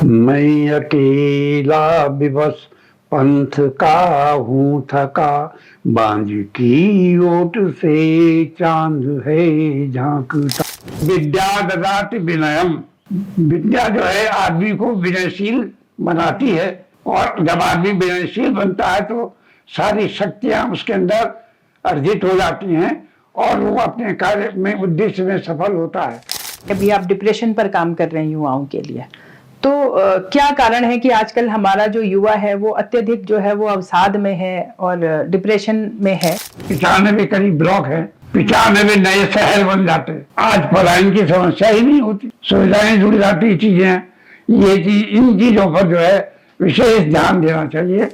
मैं अकेला विवश पंथ का हूँ थका, बांझ की ओट से चांद है झांकता। विद्या ददाति विनयम। विद्या जो है आदमी को विनयशील बनाती है, और जब आदमी विनयशील बनता है तो सारी शक्तियां उसके अंदर अर्जित हो जाती हैं और वो अपने कार्य में, उद्देश्य में सफल होता है। अभी आप डिप्रेशन पर काम कर रहे हैं युवाओं के लिए, तो क्या कारण है कि आजकल हमारा जो युवा है वो अत्यधिक जो है वो अवसाद में है और डिप्रेशन में है? 95 करीब ब्लॉक है, 95 नए शहर बन जाते। आज पलायन की समस्या ही नहीं होती, सुविधाएं जुड़ जाती चीजें। ये चीज, इन चीजों पर जो है विशेष ध्यान देना चाहिए।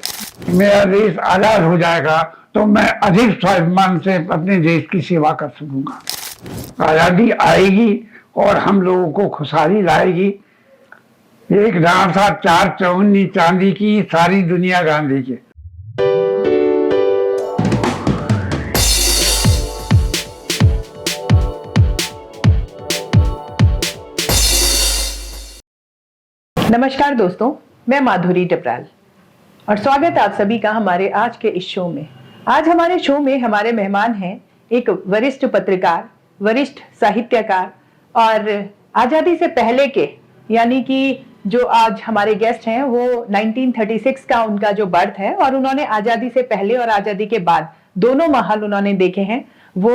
मेरा देश आजाद हो जाएगा तो मैं अधिक स्वाभिमान से अपने देश की सेवा कर सकूंगा। आजादी आएगी और हम लोगों को खुशहाली लाएगी। एक नाम था 4 चौवन्नी चांदी की, सारी दुनिया गांधी की। नमस्कार दोस्तों, मैं माधुरी टिपराल और स्वागत आप सभी का हमारे आज के इस शो में। आज हमारे शो में हमारे मेहमान हैं एक वरिष्ठ पत्रकार, वरिष्ठ साहित्यकार और आज़ादी से पहले के, यानी कि जो आज हमारे गेस्ट हैं वो 1936 का उनका जो बर्थ है और उन्होंने आज़ादी से पहले और आज़ादी के बाद दोनों महल उन्होंने देखे हैं। वो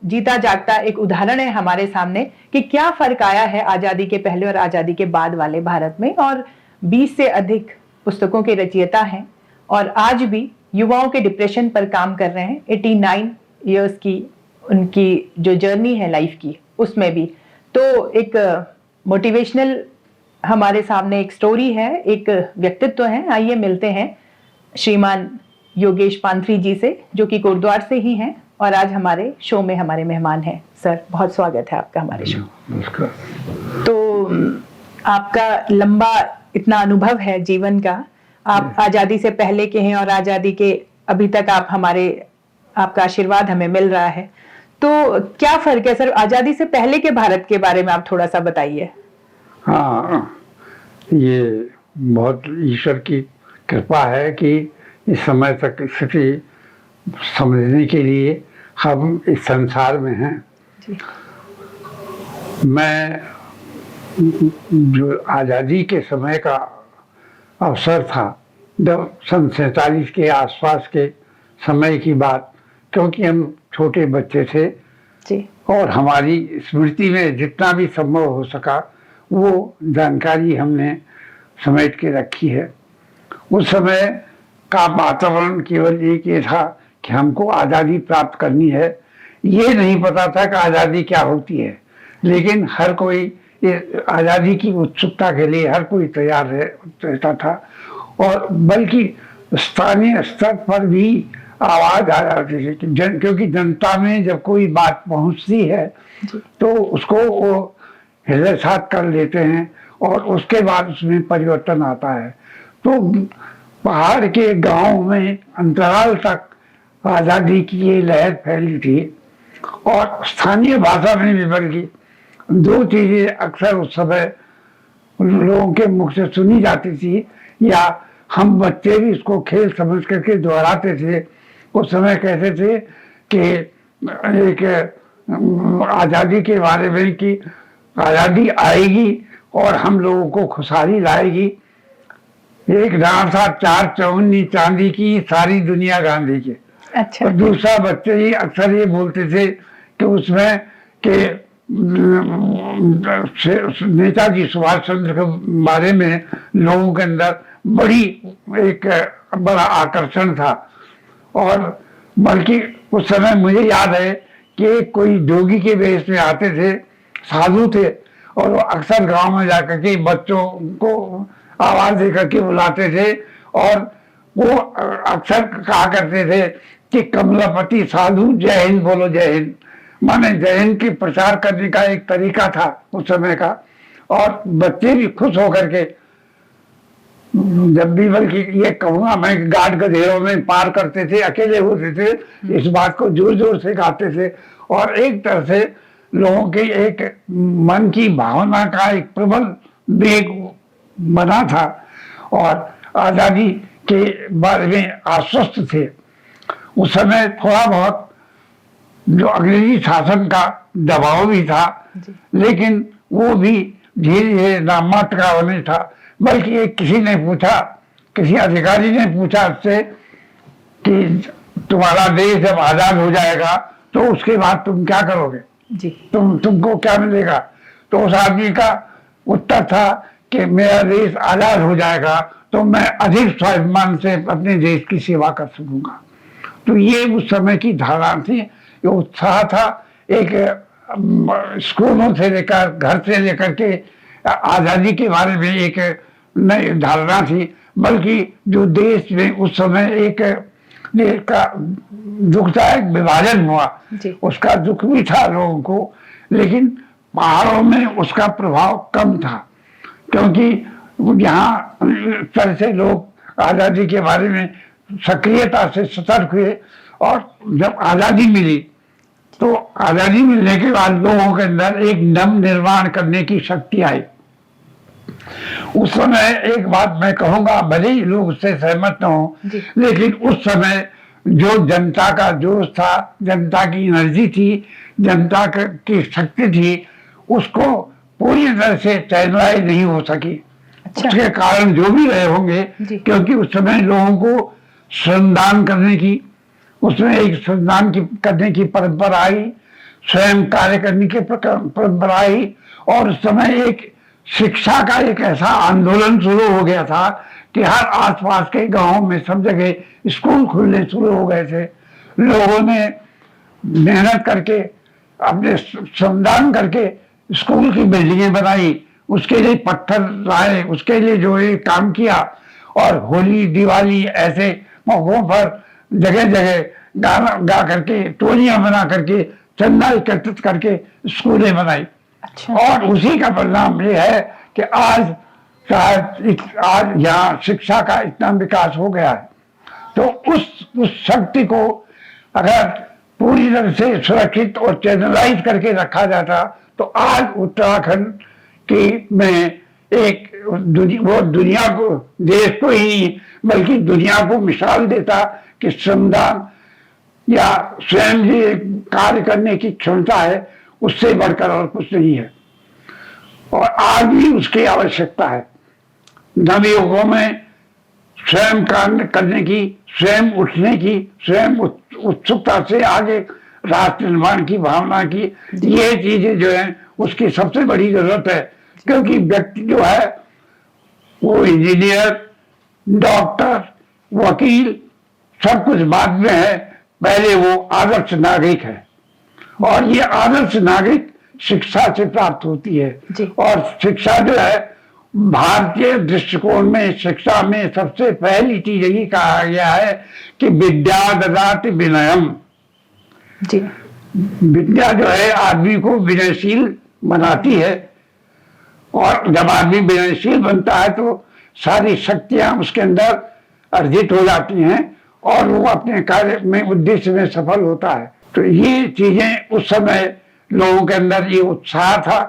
जीता जागता एक उदाहरण है हमारे सामने कि क्या फर्क आया है आज़ादी के पहले और आज़ादी के बाद वाले भारत में। और 20 से अधिक पुस्तकों के रचयिता हैं और आज भी युवाओं के डिप्रेशन पर काम कर रहे हैं। 89 इयर्स की उनकी जो जर्नी है लाइफ की, उसमें भी तो एक मोटिवेशनल हमारे सामने एक स्टोरी है, एक व्यक्तित्व है। आइए मिलते हैं श्रीमान योगेश पांथरी जी से, जो कि कोटद्वार से ही हैं और आज हमारे शो में हमारे मेहमान हैं। सर, बहुत स्वागत है आपका हमारे शो। नमस्कार। तो आपका लंबा इतना अनुभव है जीवन का, आप आज़ादी से पहले के हैं और आज़ादी के अभी तक आप आपका आशीर्वाद हमें मिल रहा है। तो क्या फर्क है सर आज़ादी से पहले के भारत के बारे में, आप थोड़ा सा बताइए। हाँ, ये बहुत ईश्वर की कृपा है कि इस समय तक स्थिति समझने के लिए हम इस संसार में हैं जी। मैं जो आज़ादी के समय का अवसर था, जब सन 47 के आसपास के समय की बात, क्योंकि हम छोटे बच्चे थे जी। और हमारी स्मृति में जितना भी संभव हो सका वो जानकारी हमने समेट के रखी है। उस समय का वातावरण केवल एक ये था कि हमको आज़ादी प्राप्त करनी है। ये नहीं पता था कि आज़ादी क्या होती है, लेकिन हर कोई आज़ादी की उत्सुकता के लिए हर कोई तैयार रहता था। और बल्कि स्थानीय स्तर पर भी आवाज आ जाती थी क्योंकि जनता में जब कोई बात पहुंचती है तो उसको वो हृदय साथ कर लेते हैं और उसके बाद उसमें परिवर्तन आता है। तो पहाड़ के गांव में अंतराल तक आज़ादी की ये लहर फैली थी और स्थानीय भाषा में भी, बल्कि 2 चीजें अक्सर उस समय लोगों के मुख से सुनी जाती थी, या हम बच्चे भी इसको खेल समझ करके दोहराते थे। उस समय कहते थे कि एक आज़ादी के बारे में कि आज़ादी आएगी और हम लोगों को खुशहाली लाएगी। एक नाम था 4 चौवन्नी चांदी की, सारी दुनिया गांधी की। अच्छा। और दूसरा, बच्चे ही अक्सर ये बोलते थे कि उसमें कि नेताजी सुभाष चंद्र के बारे में लोगों के अंदर एक बड़ा आकर्षण था। और बल्कि उस समय मुझे याद है कि कोई जोगी के वेश में आते थे, साधु थे, और वो अक्सर गांव में जाकर के बच्चों को आवाज देकर के बुलाते थे और वो अक्सर कहा करते थे कि कमलापति साधु जय हिंद बोलो जय हिंद। माने जय हिंद की प्रचार करने का एक तरीका था उस समय का। और बच्चे भी खुश होकर के, जब भी, बल्कि ये कहूँगा मैं, घाट गधेरों में पार करते थे, अकेले होते थे, इस बात को जोर जोर से गाते थे। और एक तरह से लोगों के एक मन की भावना का एक प्रबल वेग बना था और आज़ादी के बारे में आश्वस्त थे। उस समय थोड़ा बहुत जो अंग्रेजी शासन का दबाव भी था, लेकिन वो भी धीरे धीरे नाम मात्र का नहीं था, बल्कि एक किसी ने पूछा, किसी अधिकारी ने पूछा उससे कि तुम्हारा देश जब आजाद हो जाएगा तो उसके बाद तुम क्या करोगे जी। तुमको क्या मिलेगा? तो उस आदमी का उत्तर था कि मेरा देश आजाद हो जाएगा तो मैं अधिक स्वाभिमान से अपने देश की सेवा कर सकूंगा। तो ये उस समय की धारणा थी, ये उत्साह था। एक स्कूलों से लेकर, घर से लेकर के आजादी के बारे में एक नई धारणा थी, बल्कि जो देश में उस समय एक का दुखदायक विभाजन हुआ, उसका दुख भी था लोगों को, लेकिन पहाड़ों में उसका प्रभाव कम था, क्योंकि यहाँ तरह से लोग आज़ादी के बारे में सक्रियता से सतर्क हुए। और जब आज़ादी मिली तो आज़ादी मिलने के बाद लोगों के अंदर एक नव निर्माण करने की शक्ति आई। उस समय एक बात मैं कहूंगा, भले ही लोग उससे सहमत न हो, लेकिन उस समय जो जनता का जोश था, जनता की एनर्जी थी, जनता की शक्ति थी, उसको पूरी तरह से चैनलाइज नहीं हो सकी। अच्छा। उसके कारण जो भी रहे होंगे, क्योंकि उस समय लोगों को श्रमदान करने की, उसमें एक श्रमदान करने की परंपरा आई, स्वयं कार्य करने की परंपरा आई, और उस समय एक शिक्षा का एक ऐसा आंदोलन शुरू हो गया था कि हर आसपास के गांवों में सब जगह स्कूल खुलने शुरू हो गए थे। लोगों ने मेहनत करके, अपने श्रमदान करके स्कूल की बिल्डिंगें बनाई, उसके लिए पत्थर लाए, उसके लिए जो है काम किया, और होली दिवाली ऐसे मौकों पर जगह जगह गाना गा करके, टोलियां बना करके, चंदा एकत्रित करके स्कूलें बनाई। अच्छा। और उसी का परिणाम ये है कि आज यहाँ शिक्षा का इतना विकास हो गया है। तो उस शक्ति को अगर पूरी तरह से सुरक्षित और चैनलाइज करके रखा जाता तो आज उत्तराखंड की में एक वो दुनिया को, देश को ही नहीं बल्कि दुनिया को मिसाल देता कि श्रमदान या स्वयं भी कार्य करने की क्षमता है, उससे बढ़कर और कुछ नहीं है। और आज भी उसकी आवश्यकता है। नवयुगों में स्वयं कार्य करने की, स्वयं उठने की, स्वयं उत्सुकता से आगे राष्ट्र निर्माण की भावना की, ये चीजें जो है उसकी सबसे बड़ी जरूरत है। क्योंकि व्यक्ति जो है वो इंजीनियर, डॉक्टर, वकील सब कुछ बाद में है, पहले वो आदर्श नागरिक है। और ये आदर्श नागरिक शिक्षा से प्राप्त होती है। और शिक्षा जो है भारतीय दृष्टिकोण में, शिक्षा में सबसे पहली चीज यही कहा गया है कि विद्या ददाति विनयम। विद्या जो है आदमी को विनयशील बनाती है, और जब आदमी विनयशील बनता है तो सारी शक्तियां उसके अंदर अर्जित हो जाती हैं और वो अपने कार्य में, उद्देश्य में सफल होता है। तो ये चीजें उस समय लोगों के अंदर ये उत्साह था।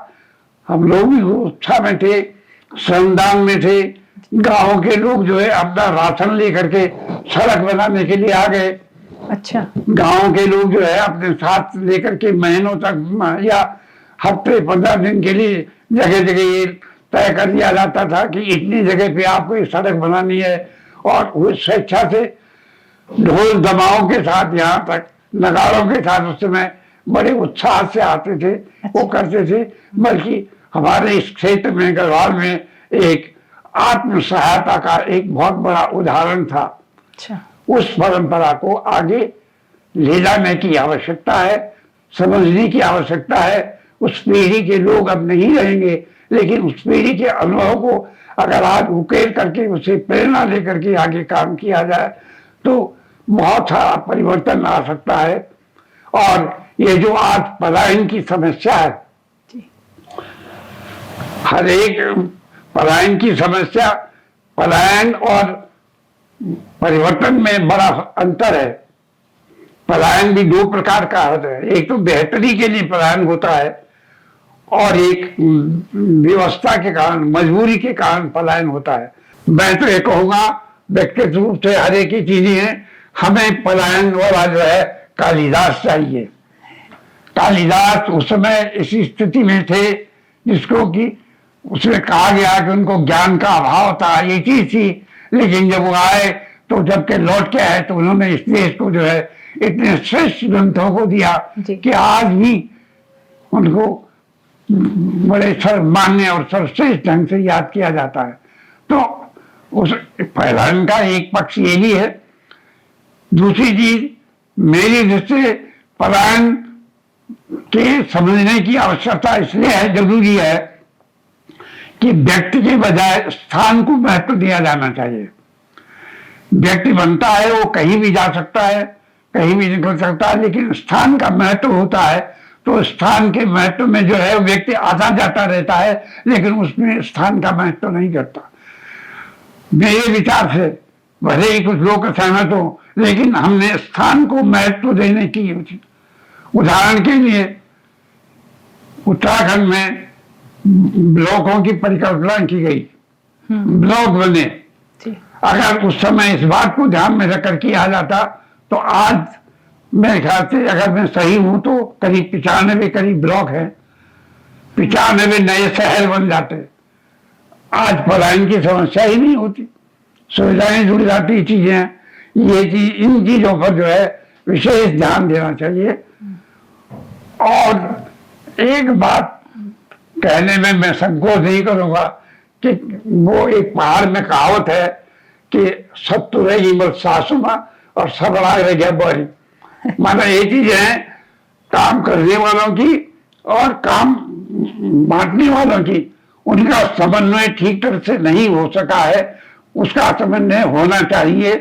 हम लोग भी उत्साह में थे, श्रमदान में थे। गांव के लोग जो है अपना राशन लेकर के सड़क बनाने के लिए आ गए। अच्छा। गांव के लोग जो है अपने साथ लेकर के महीनों तक या हफ्ते 15 दिन के लिए जगह जगह ये तय कर दिया जाता था कि इतनी जगह पे आपको ये सड़क बनानी है, और वो स्वेच्छा से ढोल दमाओं के साथ, यहाँ तक नगाड़ों के साथ उस समय बड़े उत्साह से आते थे। वो करते थे। बल्कि हमारे इस क्षेत्र में, गढ़वाल में, एक आत्म सहायता का एक बहुत बड़ा उदाहरण था। अच्छा। उस परंपरा को आगे ले जाने की आवश्यकता है, समझने की आवश्यकता है। उस पीढ़ी के लोग अब नहीं रहेंगे, लेकिन उस पीढ़ी के अनुभव को अगर आज उकेर करके, उसे प्रेरणा लेकर के आगे काम किया जाए तो बहुत सारा परिवर्तन आ सकता है। और ये जो आज पलायन की समस्या है, हर एक पलायन की समस्या, पलायन और परिवर्तन में बड़ा अंतर है। पलायन भी दो प्रकार का होता है। एक तो बेहतरी के लिए पलायन होता है, और एक व्यवस्था के कारण, मजबूरी के कारण पलायन होता है। मैं तो ये कहूंगा व्यक्तिगत रूप से हर एक ही चीजें हैं, हमें पलायन वाला जो है कालिदास चाहिए। कालिदास उस समय इस स्थिति में थे जिसको कि उसमें कहा गया कि उनको ज्ञान का अभाव था, ये चीज थी, लेकिन जब वो आए तो जबकि लौट के आए तो उन्होंने इस देश को जो है इतने श्रेष्ठ ग्रंथों को दिया कि आज भी उनको बड़े सर्वमान्य और सर्वश्रेष्ठ ढंग से याद किया जाता है। तो उस पलायन का एक पक्ष ये भी है। दूसरी चीज मेरी दृष्टि से पलायन के समझने की आवश्यकता इसलिए है, जरूरी है कि व्यक्ति के बजाय स्थान को महत्व दिया जाना चाहिए। व्यक्ति बनता है, वो कहीं भी जा सकता है, कहीं भी निकल सकता है, लेकिन स्थान का महत्व होता है। तो स्थान के महत्व में जो है व्यक्ति आता जाता रहता है, लेकिन उसमें स्थान का महत्व नहीं करता। मेरे विचार से भले ही कुछ लोग सहमत हो, लेकिन हमने स्थान को महत्व देने की उचित। उदाहरण के लिए उत्तराखंड में ब्लॉकों की परिकल्पना की गई, ब्लॉक बने। अगर उस समय इस बात को ध्यान में रखकर किया जाता तो आज मेरे ख्याल से, अगर मैं सही हूं तो करीब 95 करीब ब्लॉक है, 95 नए शहर बन जाते। आज पलायन की समस्या ही नहीं होती, सुविधाएं जुड़ जाती चीजें हैं। ये चीज, इन चीजों पर जो है विशेष ध्यान देना चाहिए। और एक बात कहने में मैं संकोच नहीं करूंगा कि वो एक पहाड़ में कहावत है कि सत्तु रही बल सासुमा और सबड़ा रह गया बड़ी। माना ये चीज है काम करने वालों की और काम बांटने वालों की, उनका समन्वय ठीक तरह से नहीं हो सका है, उसका समन्वय होना चाहिए।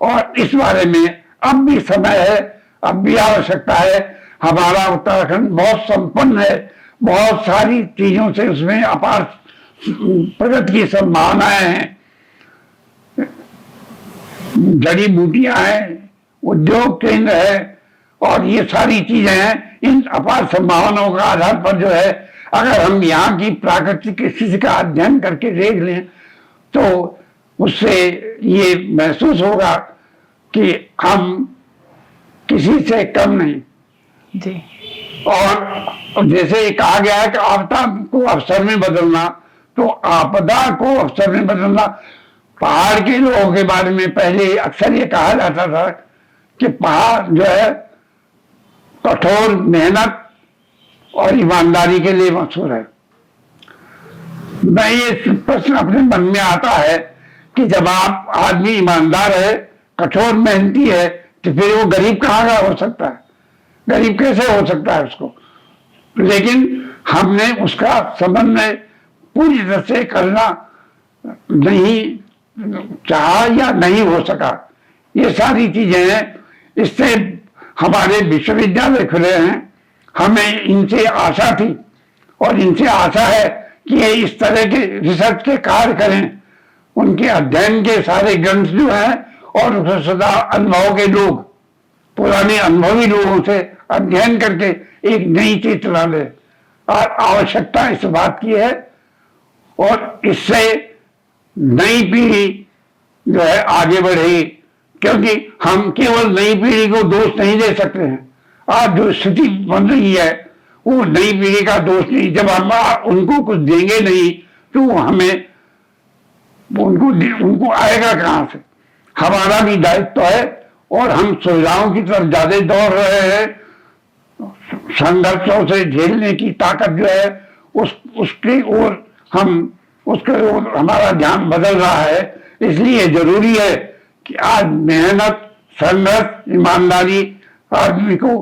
और इस बारे में अब भी समय है, अब भी आवश्यकता है। हमारा उत्तराखंड बहुत संपन्न है, बहुत सारी चीजों से उसमें अपार प्रगति की संभावनाएं हैं, जड़ी बूटियां हैं, उद्योग केंद्र है, और ये सारी चीजें हैं। इन अपार संभावनाओं का आधार पर जो है, अगर हम यहाँ की प्राकृतिक स्थिति का अध्ययन करके देख लें तो उससे ये महसूस होगा कि हम किसी से कम नहीं जी। और जैसे कहा गया है कि आपदा को अवसर में बदलना, तो आपदा को अवसर में बदलना, पहाड़ के लोगों के बारे में पहले अक्सर ये कहा जाता था कि पहाड़ जो है कठोर मेहनत और ईमानदारी के लिए मशहूर है। मैं ये प्रश्न अपने मन में आता है कि जब आप आदमी ईमानदार है, कठोर मेहनती है, तो फिर वो गरीब कहाँ का हो सकता है? गरीब कैसे हो सकता है उसको? लेकिन हमने उसका समन्वय पूरी तरह से करना नहीं चाहा या नहीं हो सका। ये सारी चीजें हैं। इससे हमारे विश्वविद्यालय खुले हैं, हमें इनसे आशा थी और इनसे आशा है कि ये इस तरह के रिसर्च के कार्य करें। उनके अध्ययन के सारे ग्रंथ जो हैं और उससे सदा अनुभव के लोग, पुराने अनुभवी लोगों से अध्ययन करके एक नई चीज चला ले। और आवश्यकता इस बात की है, और इससे नई पीढ़ी जो है आगे बढ़ेगी, क्योंकि हम केवल नई पीढ़ी को दोष नहीं दे सकते हैं। आज जो स्थिति बन रही है वो नई पीढ़ी का दोष नहीं। जब हम उनको कुछ देंगे नहीं तो हमें उनको आएगा कहां से? हमारा भी दायित्व है, और हम सुविधाओं की तरफ ज्यादा दौड़ रहे हैं। संघर्षों से झेलने की ताकत जो है उसकी ओर हमारा ध्यान बदल रहा है। इसलिए जरूरी है कि आज मेहनत, संघर्ष, ईमानदारी आदमी को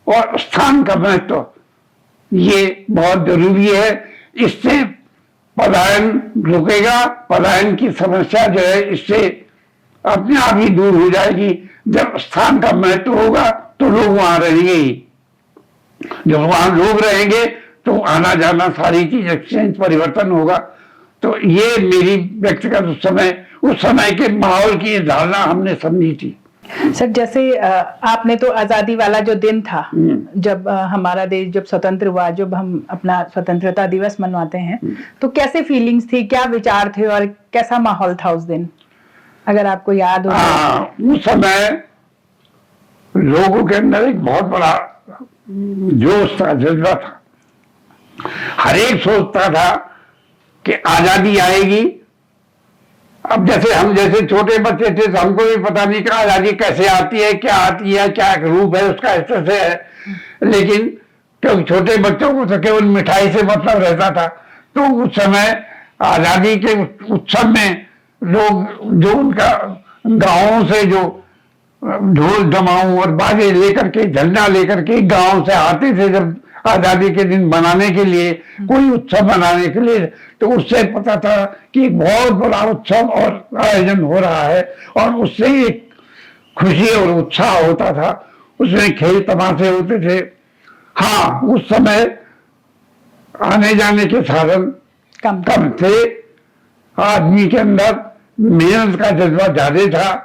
और स्थान का महत्व, ये बहुत जरूरी है। इससे पलायन रुकेगा, पलायन की समस्या जो है इससे अपने आप ही दूर हो जाएगी। जब स्थान का महत्व होगा तो लोग वहां रहेंगे ही। जब वहां लोग रहेंगे तो आना जाना सारी चीज एक्सचेंज परिवर्तन होगा। तो ये मेरी व्यक्तिगत उस समय के माहौल की धारणा हमने समझी थी। सर जैसे आपने तो आजादी वाला जो दिन था, जब हमारा देश जब स्वतंत्र हुआ, जब हम अपना स्वतंत्रता दिवस मनवाते हैं, तो कैसे फीलिंग्स थी, क्या विचार थे और कैसा माहौल था उस दिन, अगर आपको याद हो? उस समय लोगों के अंदर एक बहुत बड़ा जोश था, जज्बा था। हर एक सोचता था कि आजादी आएगी। अब जैसे हम जैसे छोटे बच्चे थे तो हमको भी पता नहीं कि आजादी कैसे आती है, क्या रूप है उसका, ऐसे है। लेकिन क्योंकि छोटे बच्चों को तो केवल मिठाई से मतलब रहता था, तो उस समय आजादी के उत्सव में लोग जो उनका गांवों से जो ढोल दमाऊ और बाजे लेकर के, झंडा लेकर के गांव से आते थे जब आजादी के दिन मनाने के लिए, कोई उत्सव मनाने के लिए, तो उससे पता था कि एक बहुत बड़ा उत्सव और आयोजन हो रहा है, और उससे एक खुशी और उत्साह होता था। उसमें खेल तमाशे होते थे। हाँ, उस समय आने जाने के साधन कम थे, आदमी के अंदर मेहनत का जज्बा ज्यादा था,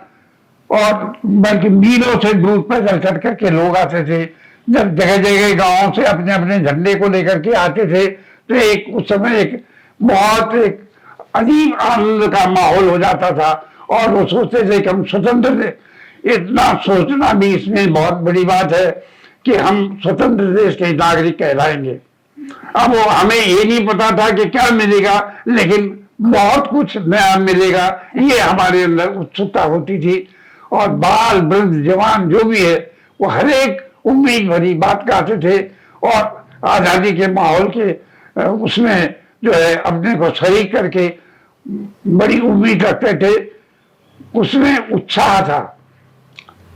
और बल्कि मीलों से दूर पैदल चल करके लोग आते थे। जब जगह जगह गांवों से अपने अपने झंडे को लेकर के आते थे, तो एक उस समय एक बहुत एक अजीब आनंद का माहौल हो जाता था, और वो सोचते थे कि हम स्वतंत्र थे। इतना सोचना भी इसमें बहुत बड़ी बात है कि हम स्वतंत्र देश के नागरिक कहलाएंगे। अब वो हमें ये नहीं पता था कि क्या मिलेगा, लेकिन बहुत कुछ नया मिलेगा, ये हमारे अंदर उत्सुकता होती थी। और बाल वृद्ध जवान जो भी है, वो हर एक उम्मीद भरी बात कहते थे, और आजादी के माहौल के उसमें जो है अपने को शरीक करके बड़ी उम्मीद रखते थे। उसमें उत्साह था।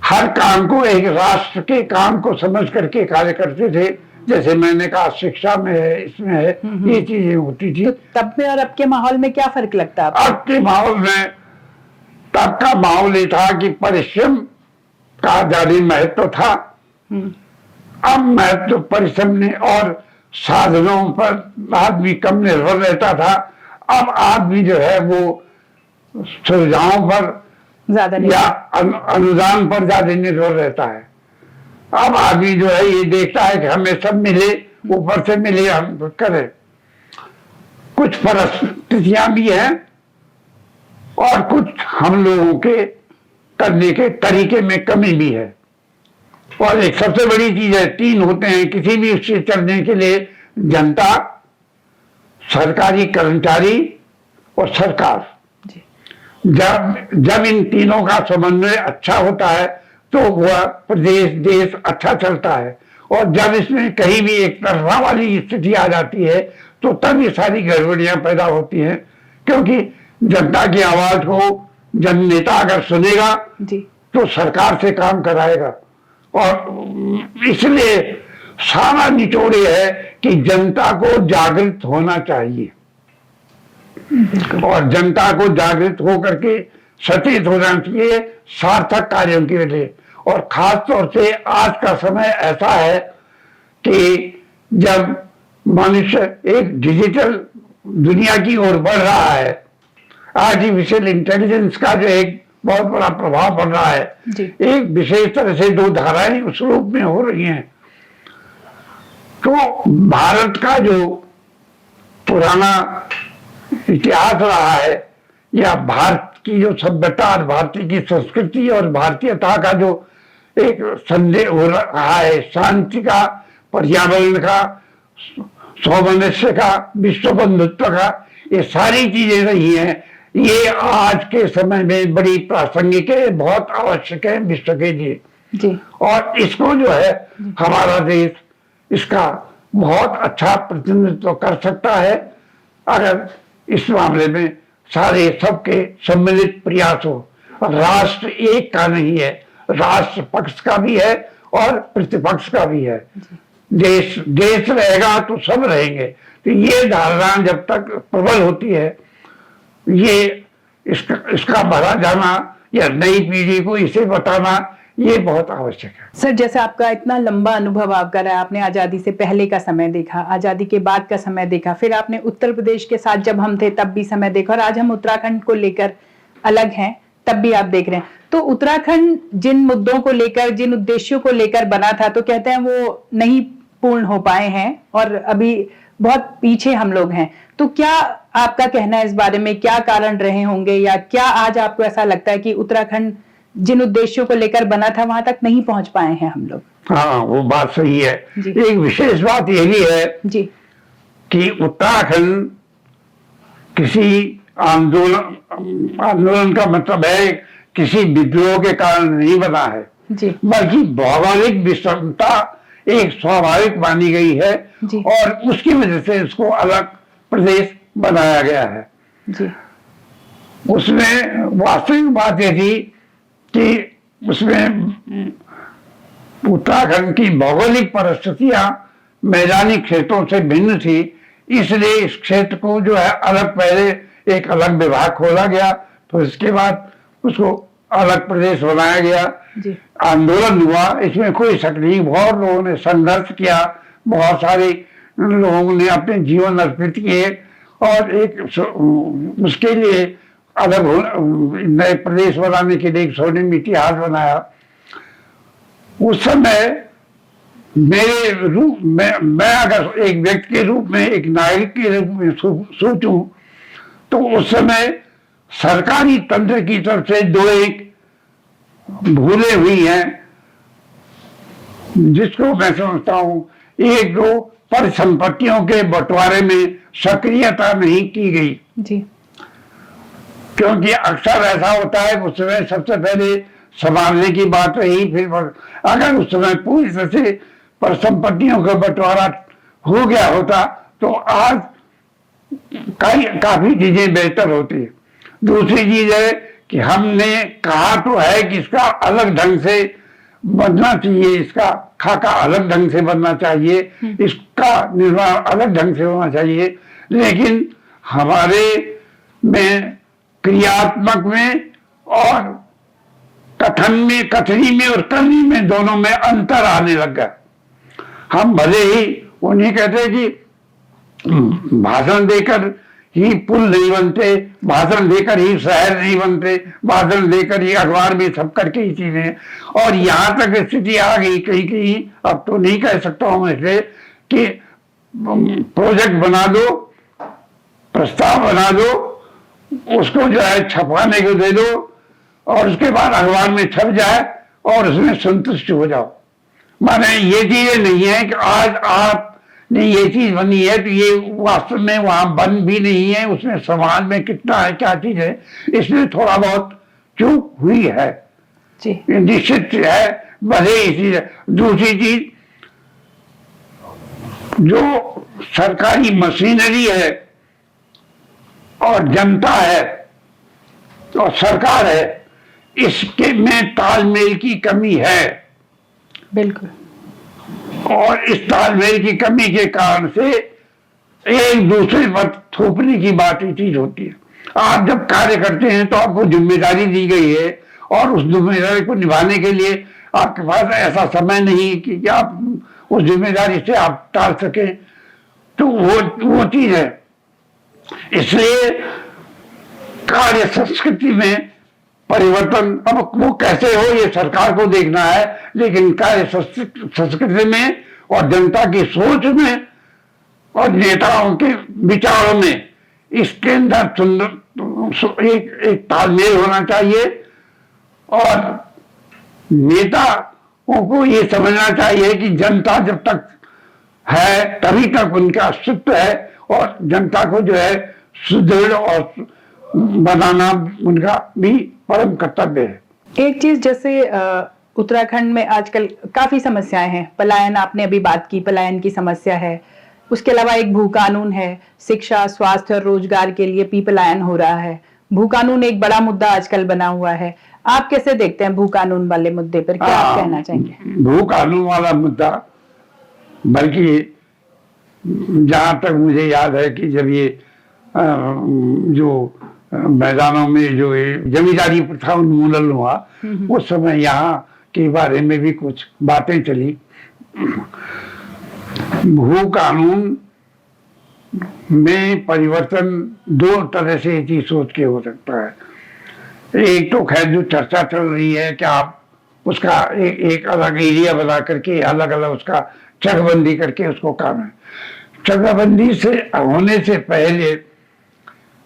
हर काम को एक राष्ट्र के काम को समझ करके कार्य करते थे। जैसे मैंने कहा, शिक्षा में है, इसमें है, ये चीजें होती थी। तो तब में और अब के माहौल में क्या फर्क लगता है? अब के माहौल में, तब का माहौल ये था कि परिश्रम का ज्यादा महत्व था। अब महत्व परिश्रम ने और साधनों पर आदमी कम निर्भर रहता था। अब आदमी जो है वो सुविधाओं पर ज्यादा या अनुदान पर ज्यादा निर्भर रहता है। अब आदमी जो है ये देखता है कि हमें सब मिले, ऊपर से मिले, हम करें। कुछ परिस्थितियां भी हैं, और कुछ हम लोगों के करने के तरीके में कमी भी है। और एक सबसे बड़ी चीज है, तीन होते हैं किसी भी उससे चलने के लिए: जनता, सरकारी कर्मचारी और सरकार। जब इन तीनों का समन्वय अच्छा होता है तो वह प्रदेश, देश अच्छा चलता है। और जब इसमें कहीं भी एक तरफा वाली स्थिति आ जाती है तो तब ये सारी गड़बड़ियां पैदा होती हैं। क्योंकि जनता की आवाज को जन नेता अगर सुनेगा तो सरकार से काम कराएगा। और इसलिए सारा निचोड़ ये है कि जनता को जागृत होना चाहिए, और जनता को जागृत होकर के सचेत होना चाहिए सार्थक कार्यों के लिए। और खास तौर से आज का समय ऐसा है कि जब मनुष्य एक डिजिटल दुनिया की ओर बढ़ रहा है, आर्टिफिशियल इंटेलिजेंस का जो एक बहुत बड़ा प्रभाव पड़ रहा है, एक विशेष तरह से दो धाराएं उस रूप में हो रही हैं। तो भारत का जो पुराना इतिहास रहा है, या भारत की जो सभ्यता, भारतीय की संस्कृति और भारतीयता का जो एक संदेह हो रहा है, शांति का, पर्यावरण का, सौमनस्य का, विश्व बंधुत्व का, ये सारी चीजें रही हैं। ये आज के समय में बड़ी प्रासंगिक है, बहुत आवश्यक है विश्व के लिए जी। और इसको जो है हमारा देश इसका बहुत अच्छा प्रतिनिधित्व कर सकता है, अगर इस मामले में सारे सबके सम्मिलित प्रयास हो। राष्ट्र एक का नहीं है, राष्ट्र पक्ष का भी है और प्रतिपक्ष का भी है। देश रहेगा तो सब रहेंगे। तो ये धारणा जब तक प्रबल होती है, ये इसका भरा जाना या नई पीढ़ी को इसे बताना, ये बहुत आवश्यक है। सर, जैसे आपका इतना लंबा अनुभव आपका रहा, आपने आजादी से पहले का समय देखा, आजादी के बाद का समय देखा, फिर आपने उत्तर प्रदेश के साथ जब हम थे तब भी समय देखा, और आज हम उत्तराखंड को लेकर अलग हैं, तब भी आप देख रहे हैं। तो उत्तराखंड जिन मुद्दों को लेकर, जिन उद्देश्यों को लेकर बना था, तो कहते हैं वो नहीं पूर्ण हो पाए हैं और अभी बहुत पीछे हम लोग हैं। तो क्या आपका कहना है इस बारे में, क्या कारण रहे होंगे, या क्या आज आपको ऐसा लगता है कि उत्तराखंड जिन उद्देश्यों को लेकर बना था वहां तक नहीं पहुंच पाए हैं हम लोग? हाँ, वो बात सही है। जी। एक विशेष बात यह भी है जी कि उत्तराखंड किसी आंदोलन का मतलब है किसी विद्रोह के कारण नहीं बना है, जी बल्कि भौगोलिक विषमता एक स्वाभाविक मानी गई है जी। और उसकी वजह से इसको अलग प्रदेश बनाया गया है। जी उसमें वास्तविक बात यह थी कि उसमें उत्तराखंड की भौगोलिक परिस्थितियां मैदानी क्षेत्रों से भिन्न थी, इसलिए इस क्षेत्र को जो है अलग, पहले एक अलग विभाग खोला गया, तो इसके बाद उसको अलग प्रदेश बनाया गया। जी आंदोलन हुआ, इसमें कोई शक नहीं, बहुत लोगों ने संघर्ष किया, बहुत सारे लोगों ने अपने जीवन अर्पित किए और एक उसके लिए अलग नए प्रदेश बनाने के लिए एक स्वर्णिम इतिहास बनाया। उस समय मेरे रूप में, मैं अगर एक व्यक्ति के रूप में, एक नागरिक के रूप में सोचूं, तो उस समय सरकारी तंत्र की तरफ से दो एक भूलें हुई हैं, जिसको मैं समझता हूं। एक तो परिसंपत्तियों के बंटवारे में सक्रियता नहीं की गई, जी क्योंकि अक्सर ऐसा होता है उस समय सबसे पहले संभालने की बात रही, फिर अगर उस समय पूरी तरह से परिसंपत्तियों का बंटवारा हो गया होता तो आज काफी चीजें बेहतर होती। दूसरी चीज है कि हमने कहा तो है कि इसका अलग ढंग से बनना चाहिए, इसका खाका अलग ढंग से बनना चाहिए, इसका निर्माण अलग ढंग से होना चाहिए, लेकिन हमारे में क्रियात्मक में और कथन में, कथनी में और करनी में, दोनों में अंतर आने लग गया। हम भले ही उन्हें कहते कि भाषण देकर ही पुल नहीं बनते, भाषण देकर ही शहर नहीं बनते, भाषण देकर ही अखबार में छप करके ही चीजें, और यहाँ तक स्थिति आ गई कहीं कहीं, अब तो नहीं कह सकता हूं मैं इसे, कि प्रोजेक्ट बना दो, प्रस्ताव बना दो, उसको जो है छपवाने को दे दो और उसके बाद अखबार में छप जाए और उसमें संतुष्ट हो जाओ। माने ये चीजें नहीं है कि आज आपने ये चीज बनी है तो ये वास्तव में वहां बन भी नहीं है, उसमें समाज में कितना है, क्या चीज है, इसमें थोड़ा बहुत चूक हुई है जी। निश्चित है, भले ही चीज है। दूसरी चीज, जो सरकारी मशीनरी है और जनता है और सरकार है, इसके में तालमेल की कमी है। बिल्कुल। और इस तालमेल की कमी के कारण से एक दूसरे पर थोपने की बात ही चीज होती है। आप जब कार्य करते हैं तो आपको जिम्मेदारी दी गई है और उस जिम्मेदारी को निभाने के लिए आपके पास ऐसा समय नहीं कि आप उस जिम्मेदारी से आप टाल सकें, तो वो चीज है। इसलिए कार्य संस्कृति में परिवर्तन, अब वो कैसे हो ये सरकार को देखना है, लेकिन कार्य संस्कृति में और जनता की सोच में और नेताओं के विचारों में इसके अंदर सुंदर एक तालमेल होना चाहिए और नेताओं को ये समझना चाहिए कि जनता जब तक है तभी तक उनका अस्तित्व है और जनता को जो है सुदृढ़ और बनाना उनका भी परम कर्तव्य है। एक चीज जैसे उत्तराखंड में आजकल काफी समस्याएं हैं, पलायन, आपने अभी बात की, पलायन की समस्या है, उसके अलावा एक भू कानून है, शिक्षा, स्वास्थ्य और रोजगार के लिए पलायन हो रहा है। भू कानून एक बड़ा मुद्दा आजकल बना हुआ है, आप कैसे देखते हैं भू कानून वाले मुद्दे पर, क्या आप कहना चाहेंगे? भू कानून वाला मुद्दा, बल्कि जहां तक मुझे याद है कि जब ये जो मैदानों में जो जमींदारी प्रथा उन्मूलन हुआ, उस समय यहाँ के बारे में भी कुछ बातें चली। भू कानून में परिवर्तन दो तरह से चीज सोच के हो सकता है। एक तो खैर जो चर्चा चल रही है कि आप उसका एक अलग एरिया बना करके अलग अलग उसका चकबंदी करके उसको काम है। चकबंदी से होने से पहले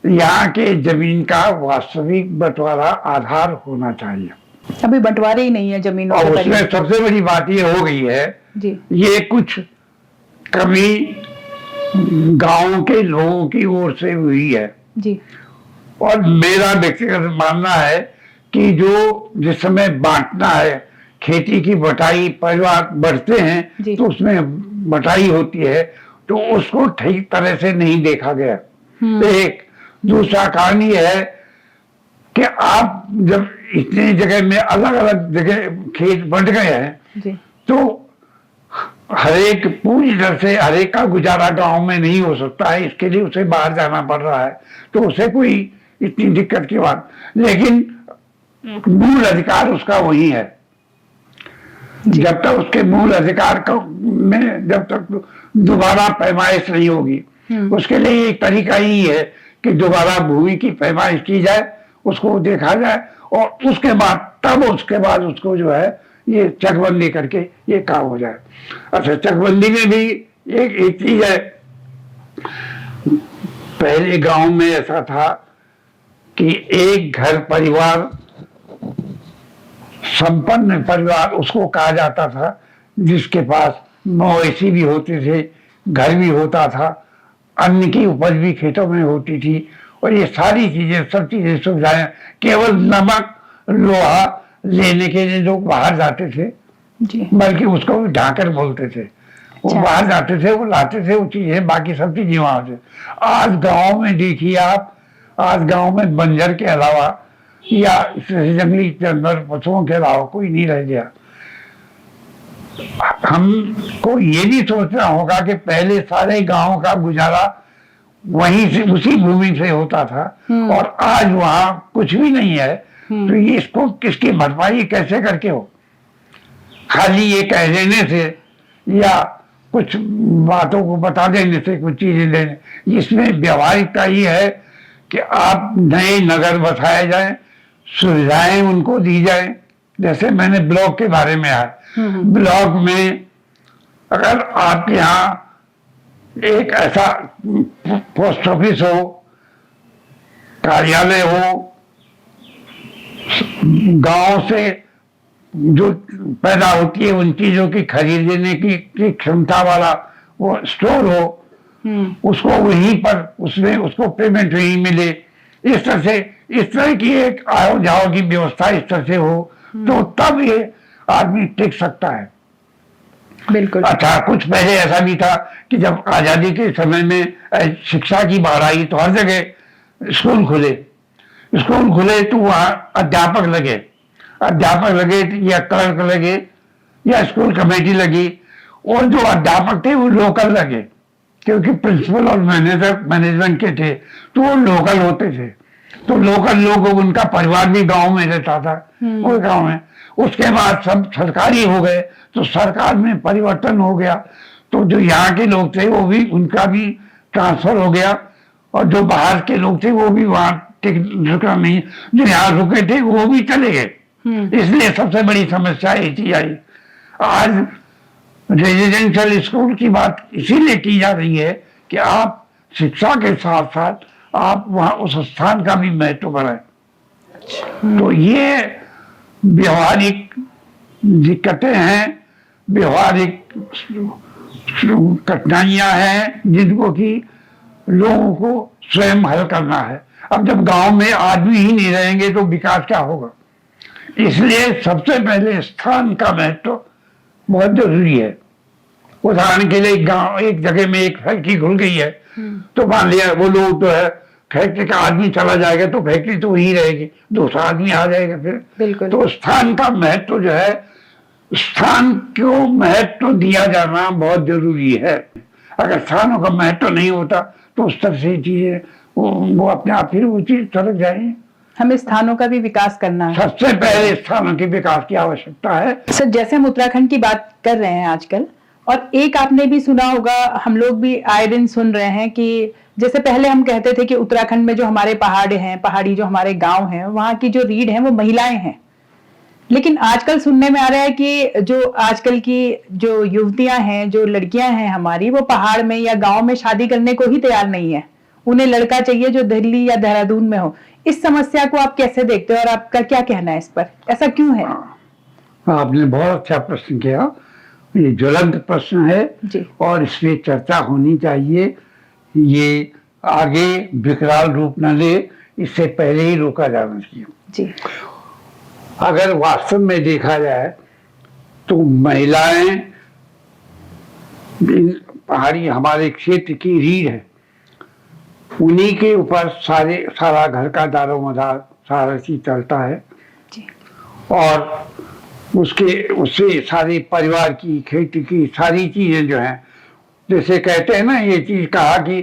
यहाँ के जमीन का वास्तविक बंटवारा आधार होना चाहिए। अभी बंटवारे ही नहीं है जमीनों और के उसमें सबसे बड़ी बात ये हो गई है जी। ये कुछ कमी गांव के लोगों की ओर से हुई है जी। और मेरा व्यक्तिगत मानना है कि जो जिस समय बांटना है, खेती की बटाई, परिवार बढ़ते हैं तो उसमें बटाई होती है, तो उसको ठीक तरह से नहीं देखा गया। एक दूसरा कारण ये है कि आप जब इतनी जगह में अलग अलग जगह खेत बंट गए हैं तो हरेक पूरी तरह से हरेक का गुजारा गांव में नहीं हो सकता है, इसके लिए उसे बाहर जाना पड़ रहा है, तो उसे कोई इतनी दिक्कत की बात, लेकिन मूल अधिकार उसका वही है। जब तक उसके मूल अधिकार में जब तक दोबारा पैमाइश नहीं होगी, उसके लिए एक तरीका ही है कि दोबारा भूमि की पैमाइश की जाए, उसको देखा जाए और उसके बाद उसको जो है ये चकबंदी करके ये काम हो जाए। अच्छा, चकबंदी में भी एक चीज है, पहले गांव में ऐसा था कि एक घर परिवार, संपन्न परिवार उसको कहा जाता था जिसके पास मवेशी भी होते थे, घर भी होता था, अन्न की उपज भी खेतों में होती थी और ये सारी चीजें, सब चीजें सुविधाएं, केवल नमक लोहा लेने के लिए लोग बाहर जाते थे, बल्कि उसको भी ढाकर बोलते थे। वो बाहर जाते थे, वो लाते थे वो चीजें, बाकी सब चीजें वहां से। आज गांव में देखिए आप, आज गांव में बंजर के अलावा या जंगली जानवर पशुओं के अलावा कोई नहीं रह गया। हमको ये भी सोचना होगा कि पहले सारे गांव का गुजारा वहीं से, उसी भूमि से होता था और आज वहां कुछ भी नहीं है, तो ये इसको किसकी भरपाई कैसे करके हो? खाली ये कह देने से या कुछ बातों को बता देने से कुछ चीजें देने, इसमें व्यवहारिकता ये है कि आप नए नगर बसाए जाए, सुविधाएं उनको दी जाए। जैसे मैंने ब्लॉक के बारे में आया, ब्लॉक में अगर आप यहाँ एक ऐसा पोस्ट ऑफिस हो, कार्यालय हो, गांव से जो पैदा होती है उन चीजों की खरीदने की क्षमता वाला वो स्टोर हो, उसको वहीं पर उसमें उसको पेमेंट वहीं मिले, इस तरह से, इस तरह की एक आओ जाओ की व्यवस्था इस तरह से हो, तो तब ये आदमी टिक सकता है। बिल्कुल। अच्छा, कुछ पहले ऐसा भी था कि जब आजादी के समय में शिक्षा की बात आई तो हर जगह स्कूल खुले तो वहां अध्यापक लगे या क्लर्क लगे या स्कूल कमेटी लगी, और जो अध्यापक थे वो लोकल लगे, क्योंकि प्रिंसिपल और मैनेजमेंट के थे तो वो लोकल होते थे, तो लोकल लोग, उनका परिवार भी गांव में रहता था, कोई गांव में। उसके बाद सब सरकारी हो गए तो सरकार में परिवर्तन हो गया, तो जो यहाँ के लोग थे वो भी, उनका भी ट्रांसफर हो गया और जो बाहर के लोग थे वो भी वहां रुका नहीं, जो यहाँ रुके थे वो भी चले गए। इसलिए सबसे बड़ी समस्या ये चीज आई। आज रेजिडेंशियल स्कूल की बात इसीलिए की जा रही है कि आप शिक्षा के साथ साथ आप वहां उस स्थान का भी महत्व बढ़ाएं। तो ये व्यवहारिक दिक्कतें हैं, व्यवहारिक कठिनाइयां हैं जिनको कि लोगों को स्वयं हल करना है। अब जब गांव में आदमी ही नहीं रहेंगे तो विकास क्या होगा? इसलिए सबसे पहले स्थान का महत्व बहुत जरूरी है। उदाहरण के लिए गांव, एक जगह में एक फैक्ट्री खुल गई है तो मान लिया वो लोग तो है, फैक्ट्री का आदमी चला जाएगा तो फैक्ट्री तो वही रहेगी, दूसरा आदमी आ जाएगा फिर। तो स्थान का महत्व जो है, स्थान को महत्व दिया जाना बहुत जरूरी है। अगर स्थानों का महत्व नहीं होता तो उस तरह से चीजें वो अपने आप फिर वो चीज सरक जाएंगे। हमें स्थानों का भी विकास करना है, सबसे पहले स्थानों के विकास की आवश्यकता है। सर, जैसे हम उत्तराखंड की बात कर रहे हैं आजकल, और एक आपने भी सुना होगा, हम लोग भी आए दिन सुन रहे हैं कि जैसे पहले हम कहते थे कि उत्तराखंड में जो हमारे पहाड़ हैं, पहाड़ी जो हमारे गांव हैं, वहां की जो रीढ़ है वो महिलाएं हैं। लेकिन आजकल सुनने में आ रहा है कि जो आजकल की जो युवतियां हैं, जो लड़कियां हैं हमारी, वो पहाड़ में या गांव में शादी करने को ही तैयार नहीं है। उन्हें लड़का चाहिए जो दिल्ली या देहरादून में हो। इस समस्या को आप कैसे देखते हो और आपका क्या कहना है इस पर? ऐसा क्यों है? आपने बहुत अच्छा प्रश्न किया। ये ज्वलंत प्रश्न है जी। और इस पे चर्चा होनी चाहिए। ये आगे विकराल रूप न ले, इससे पहले ही रोका जाना चाहिए। जी। अगर वास्तव में देखा जाए तो महिलाएं पहाड़ी हमारे क्षेत्र की रीढ़ है, उन्हीं के ऊपर सारा घर का दारोमदार सारा चीज चलता है। जी। और उससे सारे परिवार की, खेती की सारी चीजें जो हैं, जैसे कहते हैं ना, ये चीज कहा कि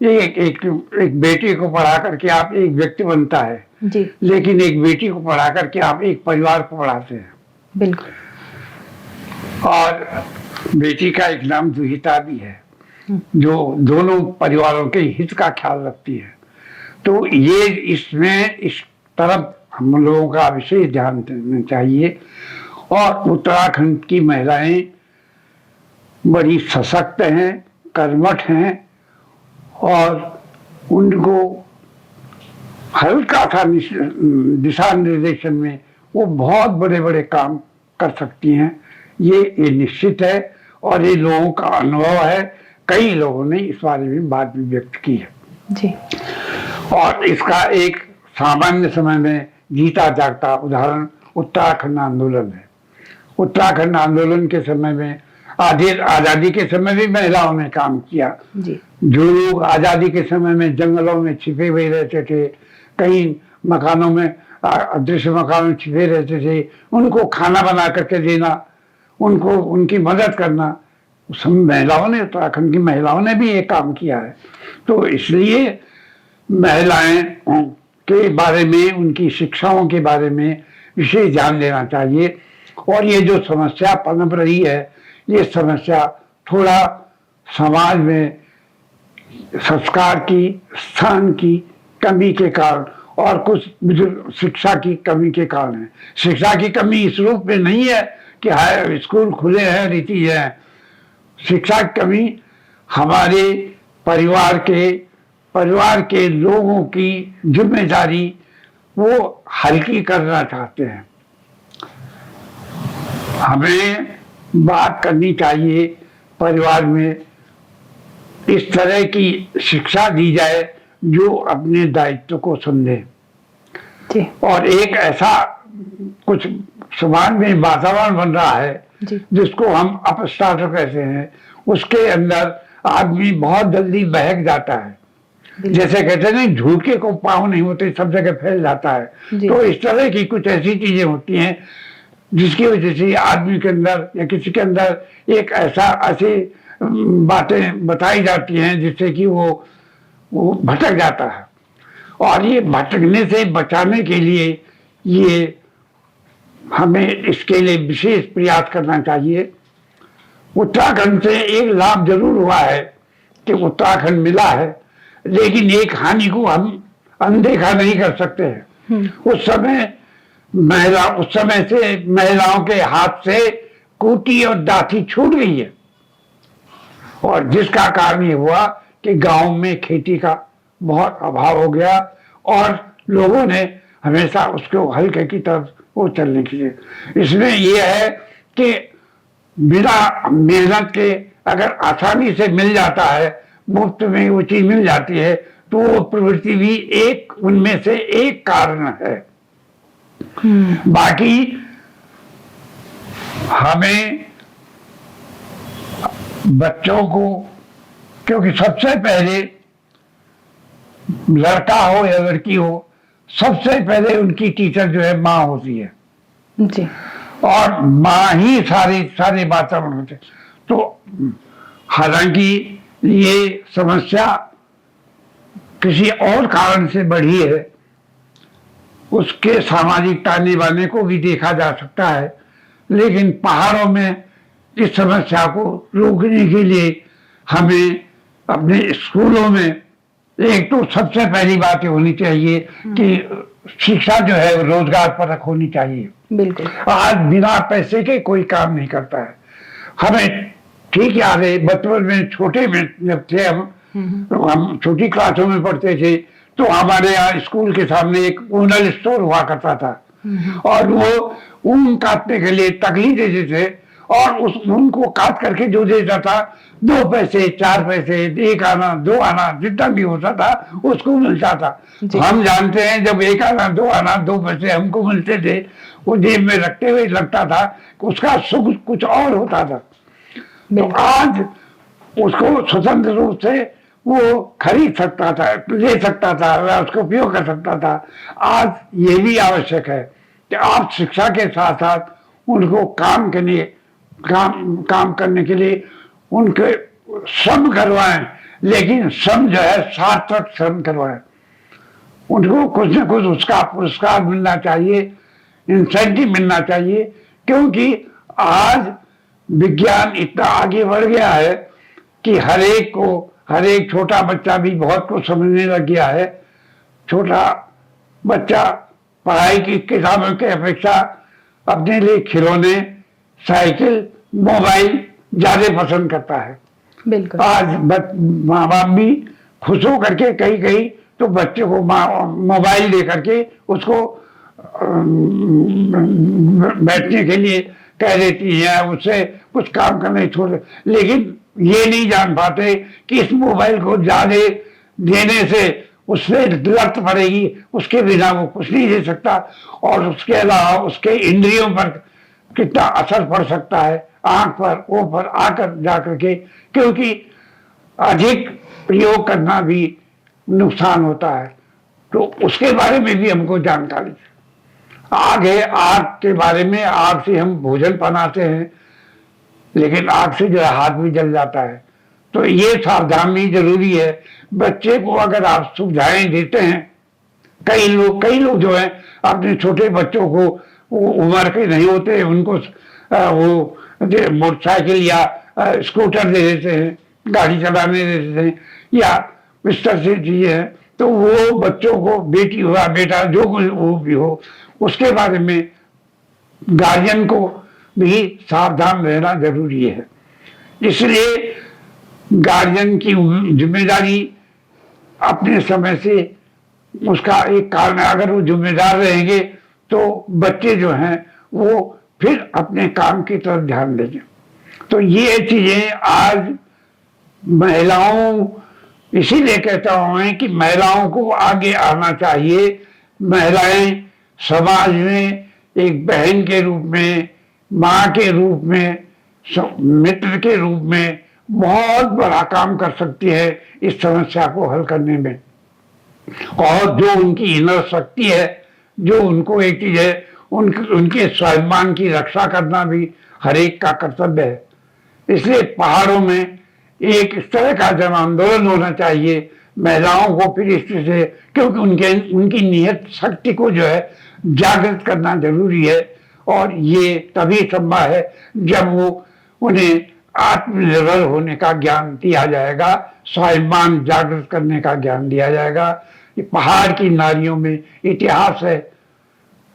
ये एक बेटे को पढ़ा करके आप एक व्यक्ति बनता है। जी। लेकिन एक बेटी को पढ़ा करके आप एक परिवार को पढ़ाते हैं। बिल्कुल। और बेटी का एक नाम दुहिता भी है, जो दोनों परिवारों के हित का ख्याल रखती है। तो ये इसमें इस तरफ हम लोगों का विशेष ध्यान देना चाहिए। और उत्तराखंड की महिलाएं बड़ी सशक्त हैं, कर्मठ हैं और उनको हल्का सा दिशा निर्देशन में वो बहुत बड़े बड़े काम कर सकती हैं। ये निश्चित है और ये लोगों का अनुभव है। कई लोगों ने इस बारे में बात भी व्यक्त की है। जी। और इसका एक सामान्य समय में जीता जागता उदाहरण उत्तराखंड आंदोलन है। उत्तराखंड आंदोलन के समय में, आजादी के समय भी महिलाओं ने काम किया। जी। जो लोग आजादी के समय में जंगलों में छिपे हुए रहते थे, कहीं मकानों में, अदृश्य मकानों में छिपे रहते थे, उनको खाना बना करके देना, उनको उनकी मदद करना, सब महिलाओं ने, उत्तराखंड की महिलाओं ने भी ये काम किया है। तो इसलिए महिलाएं के बारे में, उनकी शिक्षाओं के बारे में विशेष ध्यान देना चाहिए। और ये जो समस्या पनप रही है, ये समस्या थोड़ा समाज में संस्कार की, स्थान की कमी के कारण और कुछ शिक्षा की कमी के कारण है। शिक्षा की कमी इस रूप में नहीं है कि हाय स्कूल खुले हैं, रीति है। शिक्षा की कमी हमारे परिवार के लोगों की जिम्मेदारी वो हल्की करना चाहते हैं। हमें बात करनी चाहिए परिवार में, इस तरह की शिक्षा दी जाए जो अपने दायित्व को समझे। और एक ऐसा कुछ समाज में वातावरण बन रहा है जिसको हम अपस्टार्टर कहते हैं, उसके अंदर आदमी बहुत जल्दी बहक जाता है। जैसे कहते हैं झूठ के को पाँव नहीं होते, सब जगह फैल जाता है। तो इस तरह की कुछ ऐसी चीजें होती हैं जिसकी वजह से आदमी के अंदर या किसी के अंदर एक ऐसी बातें बताई जाती हैं जिससे कि वो भटक जाता है। और ये भटकने से बचाने के लिए ये हमें इसके लिए विशेष प्रयास करना चाहिए। उत्तराखंड से एक लाभ जरूर हुआ है कि उत्तराखंड मिला है, लेकिन एक हानि को हम अनदेखा नहीं कर सकते हैं। उस समय से महिलाओं के हाथ से कूटी और दाती छूट गई है, और जिसका कारण ये हुआ कि गांव में खेती का बहुत अभाव हो गया और लोगों ने हमेशा उसको हल्के की तरफ वो चलने की लिए। इसमें यह है कि बिना मेहनत के अगर आसानी से मिल जाता है, मुफ्त में वो चीज मिल जाती है, तो वो प्रवृत्ति भी एक उनमें से एक कारण है। बाकी हमें बच्चों को, क्योंकि सबसे पहले लड़का हो या लड़की हो, सबसे पहले उनकी टीचर जो है माँ होती है जी। और माँ ही सारे वातावरण होते। तो हालांकि ये समस्या किसी और कारण से बढ़ी है, उसके सामाजिक ताने बाने को भी देखा जा सकता है, लेकिन पहाड़ों में इस समस्या को रोकने के लिए हमें अपने स्कूलों में एक तो सबसे पहली बात ये होनी चाहिए कि शिक्षा जो है रोजगार परक होनी चाहिए। बिल्कुल। आज बिना पैसे के कोई काम नहीं करता है। हमें ठीक याद है, बचपन में छोटे में जब थे हम छोटी क्लासों में पढ़ते थे, तो हमारे यहाँ स्कूल के सामने एक ऊनल स्टोर हुआ करता था, और वो ऊन काटने के लिए तकली देते थे, और उस ऊन को काट करके जो देता था 2 पैसे 4 पैसे 1 आना 2 आना जितना भी होता था उसको मिलता था। हम जानते हैं जब 1 आना 2 आना 2 पैसे हमको मिलते थे, वो जेब में रखते हुए लगता था उसका सुख कुछ और होता था। तो आज उसको स्वतंत्र रूप से वो खरीद सकता था, ले सकता था, वह उसका उपयोग कर सकता था। आज ये भी आवश्यक है कि आप शिक्षा के साथ साथ उनको काम करने के लिए उनके श्रम करवाएं, लेकिन श्रम जो है सार्थक श्रम करवाएं। उनको कुछ न कुछ उसका पुरस्कार मिलना चाहिए, इंसेंटिव मिलना चाहिए, क्योंकि आज विज्ञान इतना आगे बढ़ गया है कि हर एक छोटा बच्चा भी बहुत कुछ समझने लग गया है। छोटा बच्चा पढ़ाई की किताबों के अपेक्षा अपने लिए खिलौने, साइकिल, मोबाइल ज्यादा पसंद करता है। बिल्कुल। आज माँ बाप भी खुश हो करके कहीं तो बच्चे को मोबाइल दे करके उसको बैठने के लिए कह देती है, उससे कुछ काम करने छोड़, लेकिन ये नहीं जान पाते कि इस मोबाइल को ज्यादा देने से उससे लत पड़ेगी, उसके बिना वो कुछ नहीं दे सकता, और उसके अलावा उसके इंद्रियों पर कितना असर पड़ सकता है, आंख पर, वो पर आकर जाकर के, क्योंकि अधिक प्रयोग करना भी नुकसान होता है। तो उसके बारे में भी हमको जानकारी। आग है, आग के बारे में, आग से हम भोजन बनाते हैं, लेकिन आग से जो है हाथ भी जल जाता है। तो ये सावधानी जरूरी है। बच्चे को अगर आप सुविधाएं देते हैं, कई लोग जो है अपने छोटे बच्चों को, वो उम्र के नहीं होते, उनको वो मोटरसाइकिल या स्कूटर दे देते हैं, गाड़ी चलाने दे देते हैं, या इस तरह से चीजें हैं, तो वो बच्चों को, बेटी हुआ बेटा जो वो भी हो, उसके बारे में गार्जियन को भी सावधान रहना जरूरी है। इसलिए गार्जियन की जिम्मेदारी अपने समय से उसका एक कारण है। अगर वो जिम्मेदार रहेंगे तो बच्चे जो हैं वो फिर अपने काम की तरफ ध्यान देंगे। तो ये चीजें आज महिलाओं, इसीलिए कहता हूं कि महिलाओं को आगे आना चाहिए। महिलाएं समाज में एक बहन के रूप में, माँ के रूप में, मित्र के रूप में बहुत बड़ा काम कर सकती है इस समस्या को हल करने में। और जो उनकी इनर शक्ति है, जो उनको एक चीज है, उनके स्वाभिमान की रक्षा करना भी हर एक का कर्तव्य है। इसलिए पहाड़ों में एक इस तरह का जन आंदोलन होना चाहिए महिलाओं को, फिर इस तरह से, क्योंकि उनकी नियत शक्ति को जो है जागृत करना जरूरी है। और ये तभी संभव है जब वो उन्हें आत्मनिर्भर होने का ज्ञान दिया जाएगा, स्वाभिमान जागृत करने का ज्ञान दिया जाएगा। ये पहाड़ की नारियों में इतिहास है,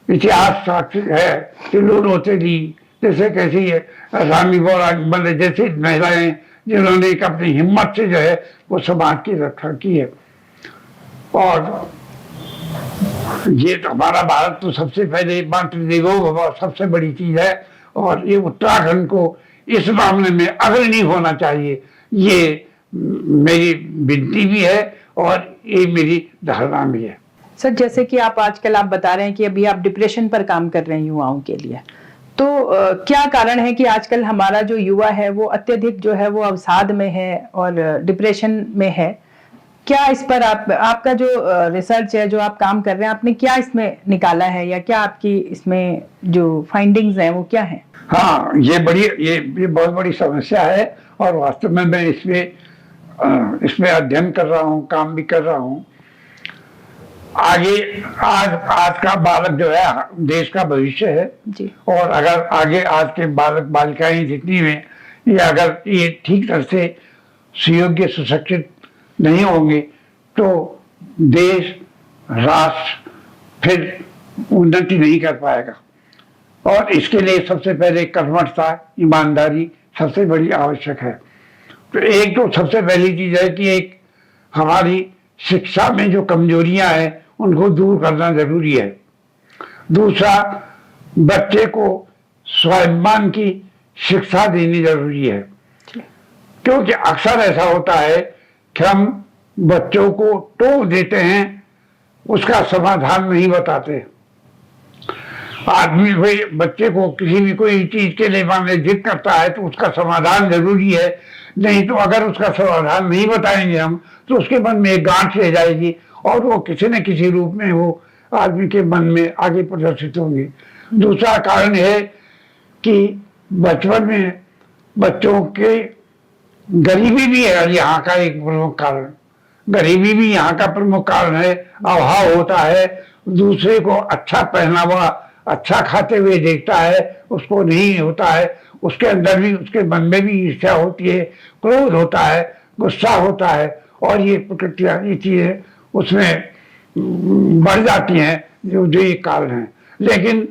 इतिहास साक्षी है कि लोनोतेली जैसे कैसी है, रानी बोला जैसी महिलाएं जिन्होंने अपनी हिम्मत से जो है वो समाज की रक्षा की है। और ये तो हमारा भारत तो सबसे पहले मातृदेवो भव सबसे बड़ी चीज है, और ये उत्तराखंड को इस मामले में अग्रणी होना चाहिए। ये मेरी विनती भी है और ये मेरी धारणा भी है। सर, जैसे कि आजकल आप बता रहे हैं कि अभी आप डिप्रेशन पर काम कर रहे हैं युवाओं के लिए, तो क्या कारण है कि आजकल हमारा जो युवा है वो अत्यधिक जो है वो अवसाद में है और डिप्रेशन में है? क्या इस पर आपका जो रिसर्च है, जो आप काम कर रहे हैं, आपने क्या इसमें निकाला है, या क्या आपकी इसमें जो फाइंडिंग्स हैं वो क्या है? हाँ, ये बहुत बड़ी समस्या है, और वास्तव में मैं इसमें अध्ययन कर रहा हूँ, काम भी कर रहा हूँ। आज का बालक जो है देश का भविष्य है जी। और अगर आगे आज के बालक बालिकाएं जितनी में ये अगर ये ठीक तरह से सुयोग्य सुशिक्षित नहीं होंगे तो देश, राष्ट्र फिर उन्नति नहीं कर पाएगा। और इसके लिए सबसे पहले कर्मठता, ईमानदारी सबसे बड़ी आवश्यक है। तो एक तो सबसे पहली चीज है कि एक हमारी शिक्षा में जो कमजोरियां हैं उनको दूर करना जरूरी है। दूसरा, बच्चे को स्वाभिमान की शिक्षा देनी जरूरी है, क्योंकि अक्सर ऐसा होता है कि हम बच्चों को टोक देते हैं, उसका समाधान नहीं बताते। आदमी कोई बच्चे को किसी भी कोई चीज के लिए माने जिद करता है तो उसका समाधान जरूरी है, नहीं तो अगर उसका समाधान नहीं बताएंगे हम तो उसके मन में एक गांठ रह जाएगी और वो किसी न किसी रूप में वो आदमी के मन में आगे प्रदर्शित होंगी। दूसरा कारण है कि बचपन में बच्चों के गरीबी भी है यहाँ का एक प्रमुख कारण। गरीबी भी यहाँ का प्रमुख कारण है। अभाव होता है, दूसरे को अच्छा पहनावा, अच्छा खाते हुए देखता है, उसको नहीं होता है, उसके अंदर भी, उसके मन में भी ईर्ष्या होती है, क्रोध होता है, गुस्सा होता है, और ये प्रकृतियां, ये चीजें उसमें बढ़ जाती हैं, जो ये कारण है। लेकिन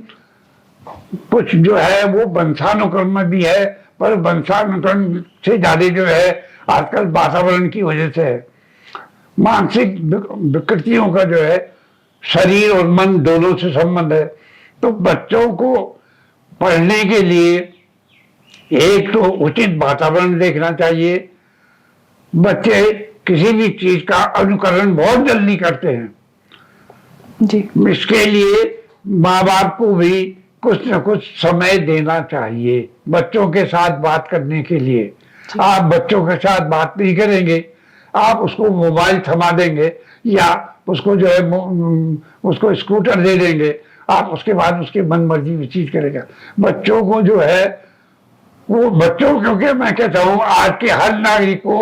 कुछ जो है वो वंशानुक्रम में भी है, पर वंशानुक्रम से ज्यादा जो है आजकल वातावरण की वजह से है। मानसिक विकृतियों का जो है शरीर और मन दोनों से संबंध है। तो बच्चों को पढ़ने के लिए एक तो उचित वातावरण देखना चाहिए। बच्चे किसी भी चीज का अनुकरण बहुत जल्दी करते हैं जी। इसके लिए माँ बाप को भी कुछ न कुछ समय देना चाहिए बच्चों के साथ बात करने के लिए। आप बच्चों के साथ बात नहीं करेंगे, आप उसको मोबाइल थमा देंगे या उसको जो है उसको स्कूटर दे देंगे, आप उसके बाद उसकी मन मर्जी की चीज करेगा। बच्चों को जो है वो बच्चों, क्योंकि मैं कहता हूँ आज के हर नागरिक को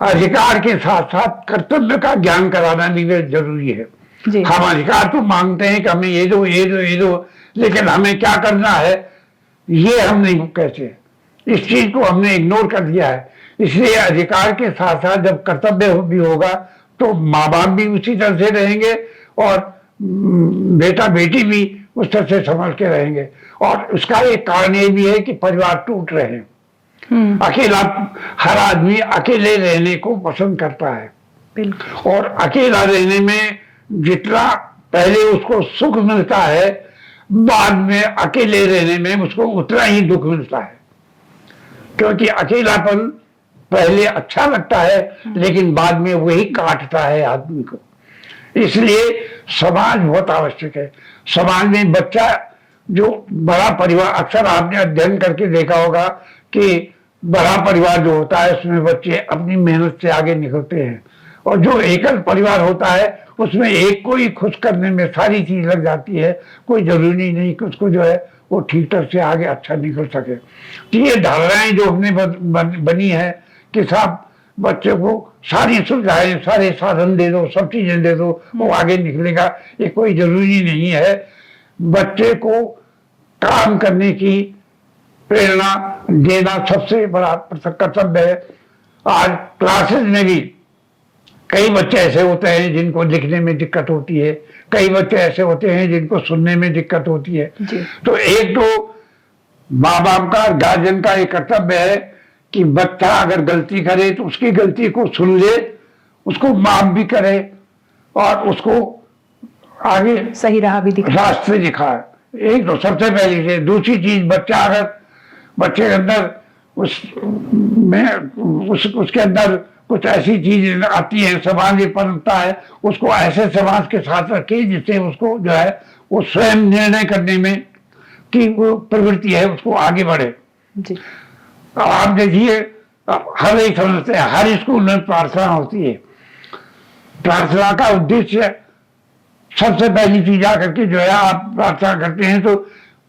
अधिकार के साथ साथ कर्तव्य का ज्ञान कराना भी जरूरी है। हम अधिकार तो मांगते हैं कि हमें ये दो ये दो ये दो, लेकिन हमें क्या करना है ये हम नहीं कहते। इस चीज को हमने इग्नोर कर दिया है। इसलिए अधिकार के साथ साथ जब कर्तव्य भी होगा तो माँ बाप भी उसी तरह से रहेंगे और बेटा बेटी भी उस तरह से संभल के रहेंगे। और उसका एक कारण ये भी है कि परिवार टूट रहे हैं। अकेला, हर आदमी अकेले रहने को पसंद करता है और अकेला रहने में जितना पहले उसको सुख मिलता है, बाद में अकेले रहने में उसको उतना ही दुख मिलता है, क्योंकि अकेलापन पहले अच्छा लगता है लेकिन बाद में वही काटता है आदमी को। इसलिए समाज बहुत आवश्यक है। समाज में बच्चा जो बड़ा परिवार, अक्सर आपने अध्ययन करके देखा होगा कि बड़ा परिवार जो होता है उसमें बच्चे अपनी मेहनत से आगे निकलते हैं, और जो एकल परिवार होता है उसमें एक को ही खुश करने में सारी चीज लग जाती है। कोई जरूरी नहीं कि उसको जो है वो ठीक तरह से आगे अच्छा निकल सके। तो ये धारणाएं जो हमने बनी है कि साहब बच्चे को सारी सुविधाएं, सारे साधन दे दो, सब चीजें दे दो, वो आगे निकलेगा, ये कोई जरूरी नहीं है। बच्चे को काम करने की प्रेरणा देना सबसे बड़ा कर्तव्य है। आज क्लासेस में भी कई बच्चे ऐसे होते हैं जिनको लिखने में दिक्कत होती है, कई बच्चे ऐसे होते हैं जिनको सुनने में दिक्कत होती है। तो एक तो माँ बाप का, गार्जियन का एक कर्तव्य है कि बच्चा अगर गलती करे तो उसकी गलती को सुन ले, उसको माफ भी करे और उसको आगे सही रास्ते दिखाए। एक तो सबसे पहली चीज। दूसरी चीज, बच्चा अगर बच्चे के अंदर उसके अंदर कुछ ऐसी चीज आती है, समाज में पनपता है, उसको ऐसे समाज के साथ रखे जिससे उसको जो है वो स्वयं निर्णय करने में की वो प्रवृत्ति है उसको आगे बढ़े जी। आप देखिए हर एक समझते हैं हर स्कूल में प्रार्थना होती है। प्रार्थना का उद्देश्य सबसे पहली चीज आकर के जो है आप प्रार्थना करते हैं तो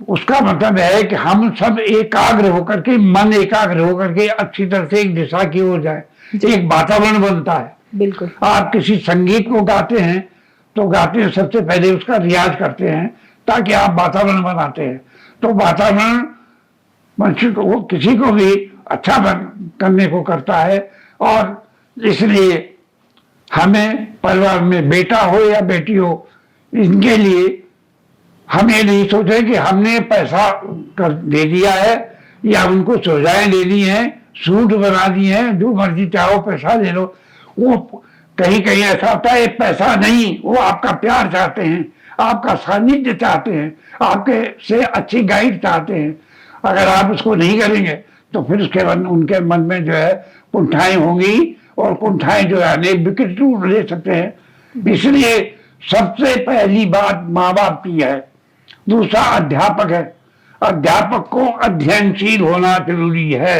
उसका मतलब है कि हम सब एकाग्र होकर के, मन एकाग्र होकर के अच्छी तरह से एक दिशा की ओर जाए, एक वातावरण बनता है। बिल्कुल। आप किसी संगीत को गाते हैं तो गाते हैं सबसे पहले उसका रियाज करते हैं ताकि आप वातावरण बनाते हैं। तो वातावरण मनुष्य को, किसी को भी अच्छा करने को करता है। और इसलिए हमें परिवार में बेटा हो या बेटी हो, इनके लिए हम ये नहीं सोचे कि हमने पैसा कर दे दिया है या उनको सुविधाएं दे दी हैं, सूट बना दिए हैं, जो मर्जी चाहो पैसा ले लो। वो कहीं कहीं ऐसा होता है पैसा नहीं, वो आपका प्यार चाहते हैं, आपका सानिध्य चाहते हैं, आपके से अच्छी गाइड चाहते हैं। अगर आप उसको नहीं करेंगे तो फिर उसके मन उनके मन में जो है कुंठाएं होंगी, और कुंठाएं जो है अनेक विकट रूप ले सकते हैं। इसलिए सबसे पहली बात माँ बाप की है। दूसरा अध्यापक है। अध्यापक को अध्ययनशील होना जरूरी है।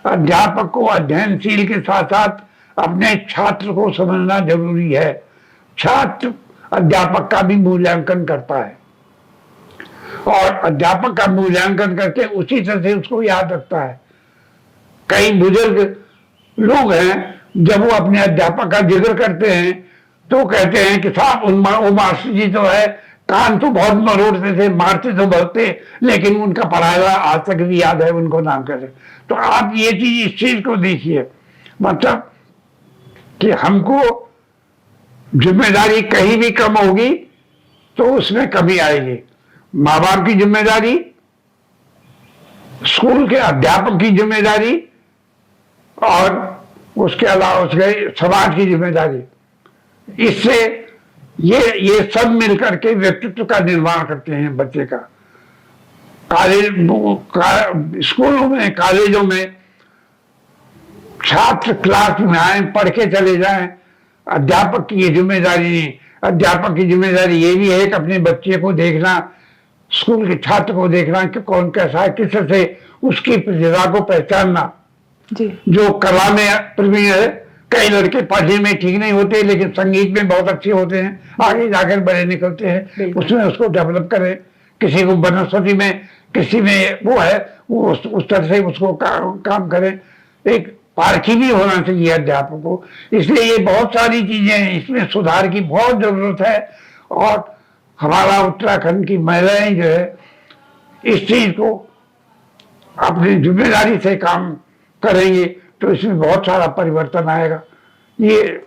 अध्यापक को अध्ययनशील के साथ साथ अपने छात्र को समझना जरूरी है। छात्र अध्यापक का भी मूल्यांकन करता है, और अध्यापक का मूल्यांकन करके उसी तरह से उसको याद रखता है। कई बुजुर्ग लोग हैं, जब वो अपने अध्यापक का जिक्र करते हैं तो कहते हैं कि साहब वो मास्टर जी तो है, कान तो बहुत मरोड़ते थे, मारते तो बहुत थे, लेकिन उनका पढ़ाया हुआ आज तक भी याद है, उनको नाम करे। तो आप ये चीज इस चीज को देखिए, मतलब कि हमको जिम्मेदारी कहीं भी कम होगी तो उसमें कमी आएगी। माँ बाप की जिम्मेदारी, स्कूल के अध्यापक की जिम्मेदारी, और उसके अलावा उसके समाज की जिम्मेदारी, इससे ये सब मिलकर के व्यक्तित्व का निर्माण करते हैं बच्चे का। स्कूलों में, कॉलेजों में छात्र क्लास में आए, पढ़ के चले जाएं, अध्यापक की ये जिम्मेदारी नहीं। अध्यापक की जिम्मेदारी ये भी है कि अपने बच्चे को देखना, स्कूल के छात्र को देखना कि कौन कैसा है, किस तरह से उसकी प्रतिभा को पहचानना जी। जो कला में प्रवीण है, कई लड़के पढ़ने में ठीक नहीं होते लेकिन संगीत में बहुत अच्छे होते हैं, आगे जाकर बड़े निकलते हैं, उसमें उसको डेवलप करें। किसी को वनस्पति में, किसी में वो है, वो उस तरह से उसको काम करें। एक पारखी भी होना चाहिए अध्यापक को। इसलिए ये बहुत सारी चीजें हैं, इसमें सुधार की बहुत जरूरत है। और हमारा उत्तराखंड की महिलाएं जो है इस चीज को अपनी जिम्मेदारी से काम करेंगे तो इसमें बहुत सारा परिवर्तन आएगा। ये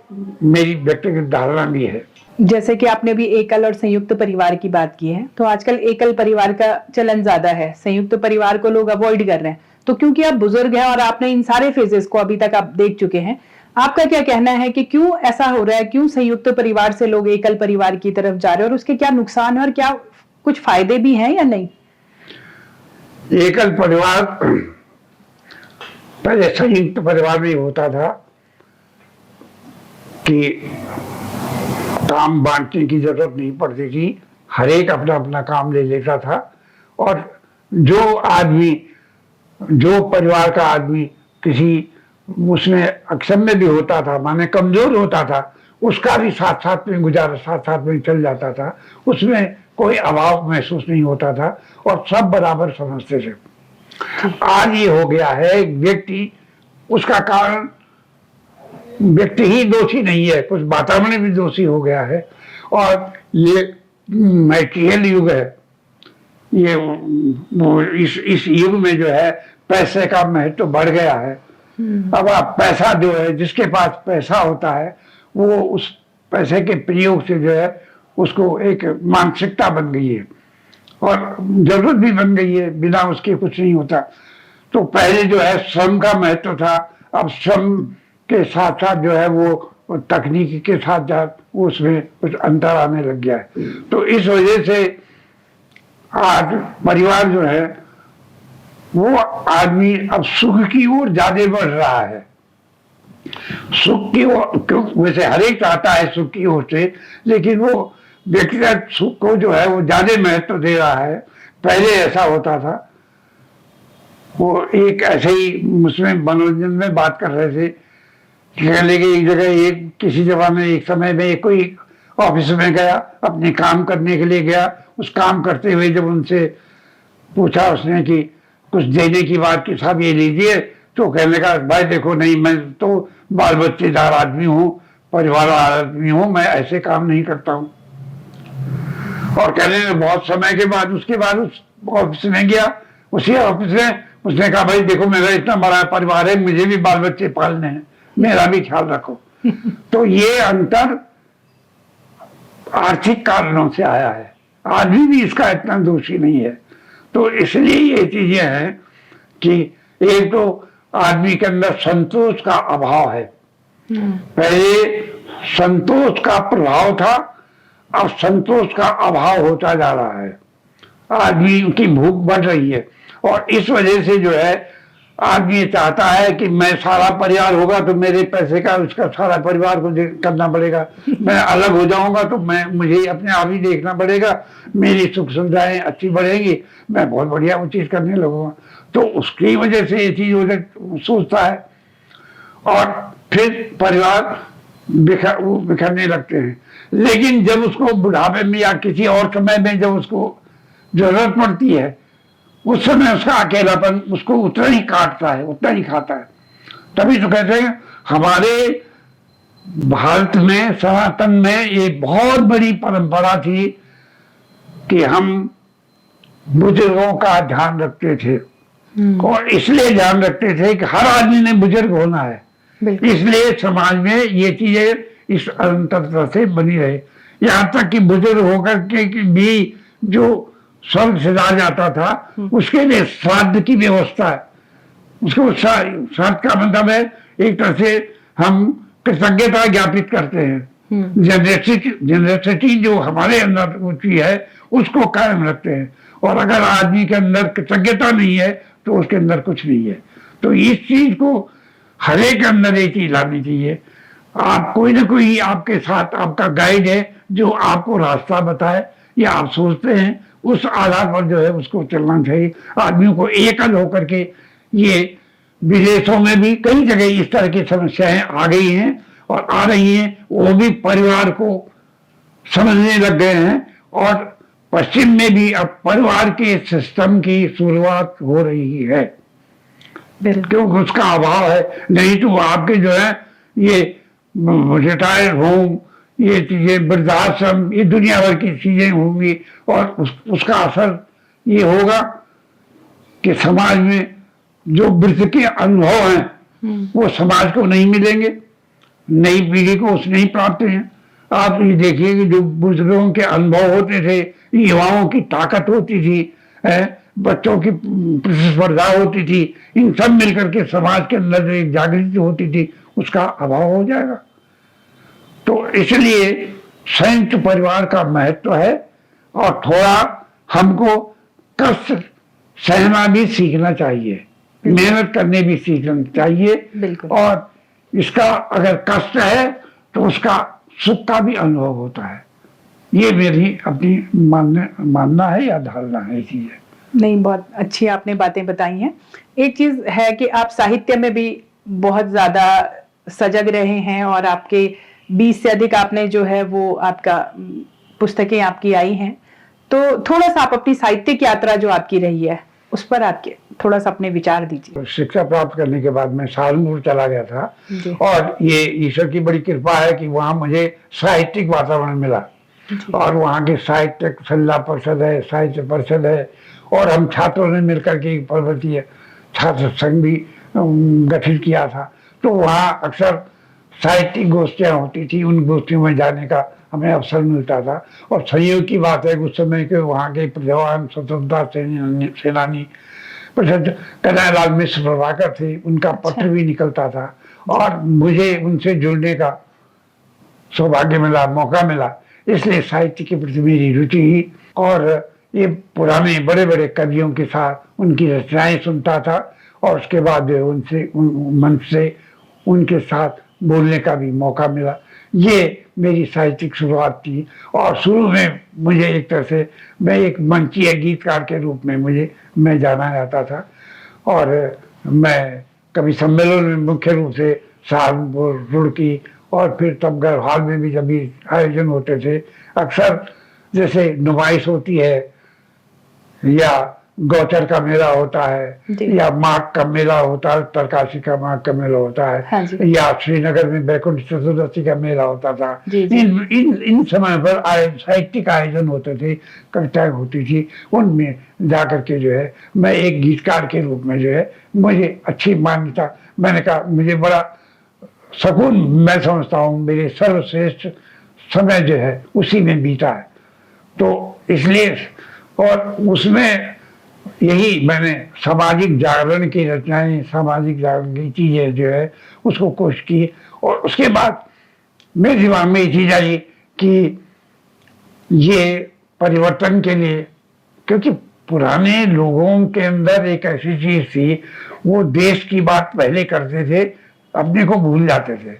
मेरी व्यक्तिगत धारणा भी है। जैसे कि आपने भी एकल और संयुक्त परिवार की बात की है, तो आजकल एकल परिवार का चलन ज्यादा है, संयुक्त परिवार को लोग अवॉइड कर रहे हैं। तो क्योंकि आप बुजुर्ग हैं और आपने इन सारे फेजेस को अभी तक आप देख चुके हैं, आपका क्या कहना है कि क्यों ऐसा हो रहा है, क्यों संयुक्त परिवार से लोग एकल परिवार की तरफ जा रहे हैं, और उसके क्या नुकसान है और क्या कुछ फायदे भी हैं या नहीं? एकल परिवार पहले संयुक्त परिवार में होता था कि काम बांटने की जरूरत नहीं पड़ती थी, हर एक अपना अपना काम ले लेता था। और जो परिवार का आदमी किसी उसमें अक्षम्य भी होता था, माने कमजोर होता था, उसका भी साथ साथ में गुजारा साथ साथ में चल जाता था। उसमें कोई अभाव महसूस नहीं होता था और सब बराबर समझते थे। आज ये हो गया है व्यक्ति, उसका कारण व्यक्ति ही दोषी नहीं है, कुछ वातावरण भी दोषी हो गया है। और ये मैटेरियल युग है, ये इस युग में जो है पैसे का महत्व तो बढ़ गया है। अब आप पैसा जो है, जिसके पास पैसा होता है वो उस पैसे के प्रयोग से जो है उसको एक मानसिकता बन गई है और जरूरत भी बन गई है, बिना उसके कुछ नहीं होता। तो पहले जो है श्रम का महत्व था, अब श्रम के साथ साथ जो है वो तकनीकी के साथ साथ उसमें कुछ अंतर आने लग गया है। तो इस वजह से आज परिवार जो है वो आदमी अब सुख की ओर ज्यादा बढ़ रहा है। सुख की ओर, वैसे हर एक चाहता है सुख की ओर से, लेकिन वो व्यक्तिगत सुख को जो है वो ज्यादा महत्व दे रहा है। पहले ऐसा होता था, वो एक ऐसे ही उसमें मनोरंजन में बात कर रहे थे, लेकिन एक जगह एक किसी जगह में एक समय में कोई ऑफिस में गया, अपने काम करने के लिए गया। उस काम करते हुए जब उनसे पूछा उसने कि कुछ देने की बात की, साहब ये लीजिए, तो कहने का भाई देखो नहीं, मैं तो बाल बच्चेदार आदमी हूँ, परिवार आदमी हूँ, मैं ऐसे काम नहीं करता हूँ। और कहने में बहुत समय के बाद उसके बाद उस ऑफिस में गया, उसी ऑफिस में उसने कहा भाई देखो मेरा इतना बड़ा परिवार है, मुझे भी बाल बच्चे पालने हैं, मेरा भी ख्याल रखो। तो ये अंतर आर्थिक कारणों से आया है, आदमी भी इसका इतना दोषी नहीं है। तो इसलिए ये चीजें हैं कि एक तो आदमी के अंदर संतोष का अभाव है। पहले संतोष का प्रभाव था, अब संतोष का अभाव होता जा रहा है। आदमी की भूख बढ़ रही है और इस वजह से जो है आदमी चाहता है कि मैं सारा परिवार होगा तो मेरे पैसे का उसका सारा परिवार को करना पड़ेगा, मैं अलग हो जाऊंगा तो मुझे अपने आप ही देखना पड़ेगा, मेरी सुख सुविधाएं अच्छी बढ़ेंगी, मैं बहुत बढ़िया वो चीज करने लगूंगा। तो उसकी वजह से ये चीज सोचता है और फिर परिवार बिखरने लगते हैं। लेकिन जब उसको बुढ़ापे में या किसी और समय में जब उसको जरूरत पड़ती है, उस समय उसका अकेलापन उसको उतना ही काटता है, उतना ही खाता है। तभी तो कहते हैं हमारे भारत में, सनातन में ये बहुत बड़ी परंपरा थी कि हम बुजुर्गों का ध्यान रखते थे। और इसलिए ध्यान रखते थे कि हर आदमी ने बुजुर्ग होना है, इसलिए समाज में ये चीजें इस अंतरता से बनी रहे। यहाँ तक कि बुजुर्ग होकर के भी जो स्वर्ग से जा जाता था उसके लिए श्राद्ध की व्यवस्था है। उसको श्राद्ध का मतलब है एक तरह से हम कृतज्ञता ज्ञापित करते हैं, जनरेसिटी जो हमारे अंदर होती है उसको कायम रखते हैं। और अगर आदमी के अंदर कृतज्ञता नहीं है तो उसके अंदर कुछ नहीं है। तो इस चीज को हर एक अंदर एक चीज लानी चाहिए। आप कोई ना कोई आपके साथ आपका गाइड है जो आपको रास्ता बताए या आप सोचते हैं उस आधार पर जो है उसको चलना चाहिए। आदमियों को एकल होकर के, ये विदेशों में भी कई जगह इस तरह की समस्याएं आ गई हैं और आ रही हैं, वो भी परिवार को समझने लग गए हैं। और पश्चिम में भी अब परिवार के सिस्टम की शुरुआत हो रही है, क्योंकि उसका अभाव है। नहीं तो आपके जो है ये रिटायर होम, ये चीजें, वृद्धाश्रम, ये दुनिया भर की चीजें होंगी और उसका असर ये होगा कि समाज में जो वृद्ध के अनुभव हैं वो समाज को नहीं मिलेंगे, नई पीढ़ी को उस नहीं प्राप्त हैं। आप ये देखिए कि जो बुजुर्गों के अनुभव होते थे, युवाओं की ताकत होती थी, बच्चों की प्रतिस्पर्धा होती थी, इन सब मिलकर के समाज के अंदर जो एक जागृति होती थी उसका अभाव हो जाएगा। तो इसलिए संयुक्त परिवार का महत्व है और थोड़ा हमको कष्ट सहना भी सीखना चाहिए, मेहनत करने भी सीखना चाहिए। और इसका अगर कष्ट है तो उसका सुख का भी अनुभव होता है। ये मेरी अपनी मानना है या धारणा है चीज है। नहीं, बहुत अच्छी आपने बातें बताई हैं। एक चीज है कि आप साहित्य में भी बहुत ज्यादा सजग रहे हैं और आपके 20 से अधिक आपने जो है वो आपका पुस्तकें आपकी आई हैं। तो थोड़ा सा आप अपनी साहित्यिक यात्रा जो आपकी रही है उस पर आपके थोड़ा सा अपने विचार दीजिए। शिक्षा प्राप्त करने के बाद मैं सहारनपुर चला गया था और ये ईश्वर की बड़ी कृपा है कि वहाँ मुझे साहित्यिक वातावरण मिला और वहाँ के साहित्य सल्ला परिषद है, साहित्य परिषद है और हम छात्रों ने मिलकर के एक पर्वतीय छात्र संघ भी गठित किया था। तो वहाँ अक्सर साहित्यिक गोष्ठियाँ होती थी, उन गोष्ठियों में जाने का हमें अवसर मिलता था। और संयोग की बात है उस समय के वहाँ के प्रतिभावान स्वतंत्रता सेनानी प्रसिद्ध कन्हैयालाल मिश्र प्रभाकर थे, उनका पत्र भी निकलता था और मुझे उनसे जुड़ने का सौभाग्य मिला, मौका मिला। इसलिए साहित्य के प्रति मेरी रुचि ही, और ये पुराने बड़े बड़े कवियों के साथ उनकी रचनाएं सुनता था और उसके बाद उनसे मंच से उनके साथ बोलने का भी मौका मिला। ये मेरी साहित्यिक शुरुआत थी और शुरू में मुझे एक तरह से मैं एक मंचीय गीतकार के रूप में मैं जाना जाता था और मैं कभी सम्मेलन में मुख्य रूप से सहारनपुर, रुड़की और फिर तब गढ़वाल में भी जब भी आयोजन होते थे, अक्सर जैसे नुमाइश होती है या गौचर का मेला होता है या माघ का मेला होता है, उत्तरकाशी का माघ का मेला होता है, हाँ या श्रीनगर में बैकुंठ चतुर्दशी का मेला होता था। इन समय पर साहित्यिक आयोजन होते थे, कविताएं होती थी, उनमें जाकर के जो है मैं एक गीतकार के रूप में जो है मुझे अच्छी मान्यता, मैंने कहा मुझे बड़ा सुकून मैं समझता हूँ मेरे सर्वश्रेष्ठ समय जो है उसी में बीता है। तो इसलिए और उसमें यही मैंने सामाजिक जागरण की रचनाएं, सामाजिक जागरण की चीजें जो है उसको कोशिश की। और उसके बाद मेरे दिमाग में ये चीज आई कि ये परिवर्तन के लिए, क्योंकि पुराने लोगों के अंदर एक ऐसी चीज थी, वो देश की बात पहले करते थे, अपने को भूल जाते थे।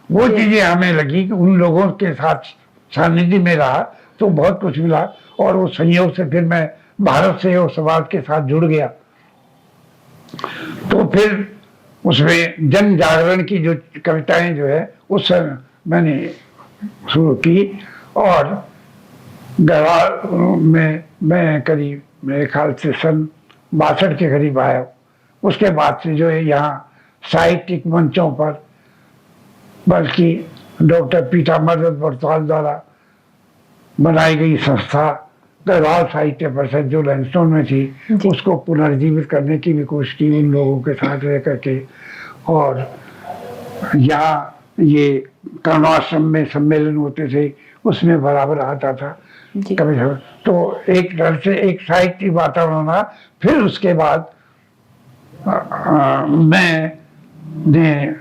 वो चीजें हमें लगी कि उन लोगों के साथ सानिध्य में रहा तो बहुत कुछ मिला। और वो संयोग से फिर मैं भारत से और समाज के साथ जुड़ गया। तो फिर उसमें जन जागरण की जो कविताएं जो है उस समय मैंने शुरू की। और गढ़वाल में मैं करीब मेरे ख्याल से सन 62 के करीब आया। उसके बाद से जो है यहाँ साहित्यिक मंचों पर, बल्कि डॉक्टर पीताम्बर बरताल द्वारा बनाई गई संस्था गढ़वाल साहित्य परिषद जो लैंडस्टोन में थी, उसको पुनर्जीवित करने की भी कोशिश की उन लोगों के साथ रह करके। और यहाँ ये कर्णाश्रम में सम्मेलन होते थे, उसमें बराबर आता था कभी। तो एक तरह से एक साहित्यिक वातावरण रहा। फिर उसके बाद मैंने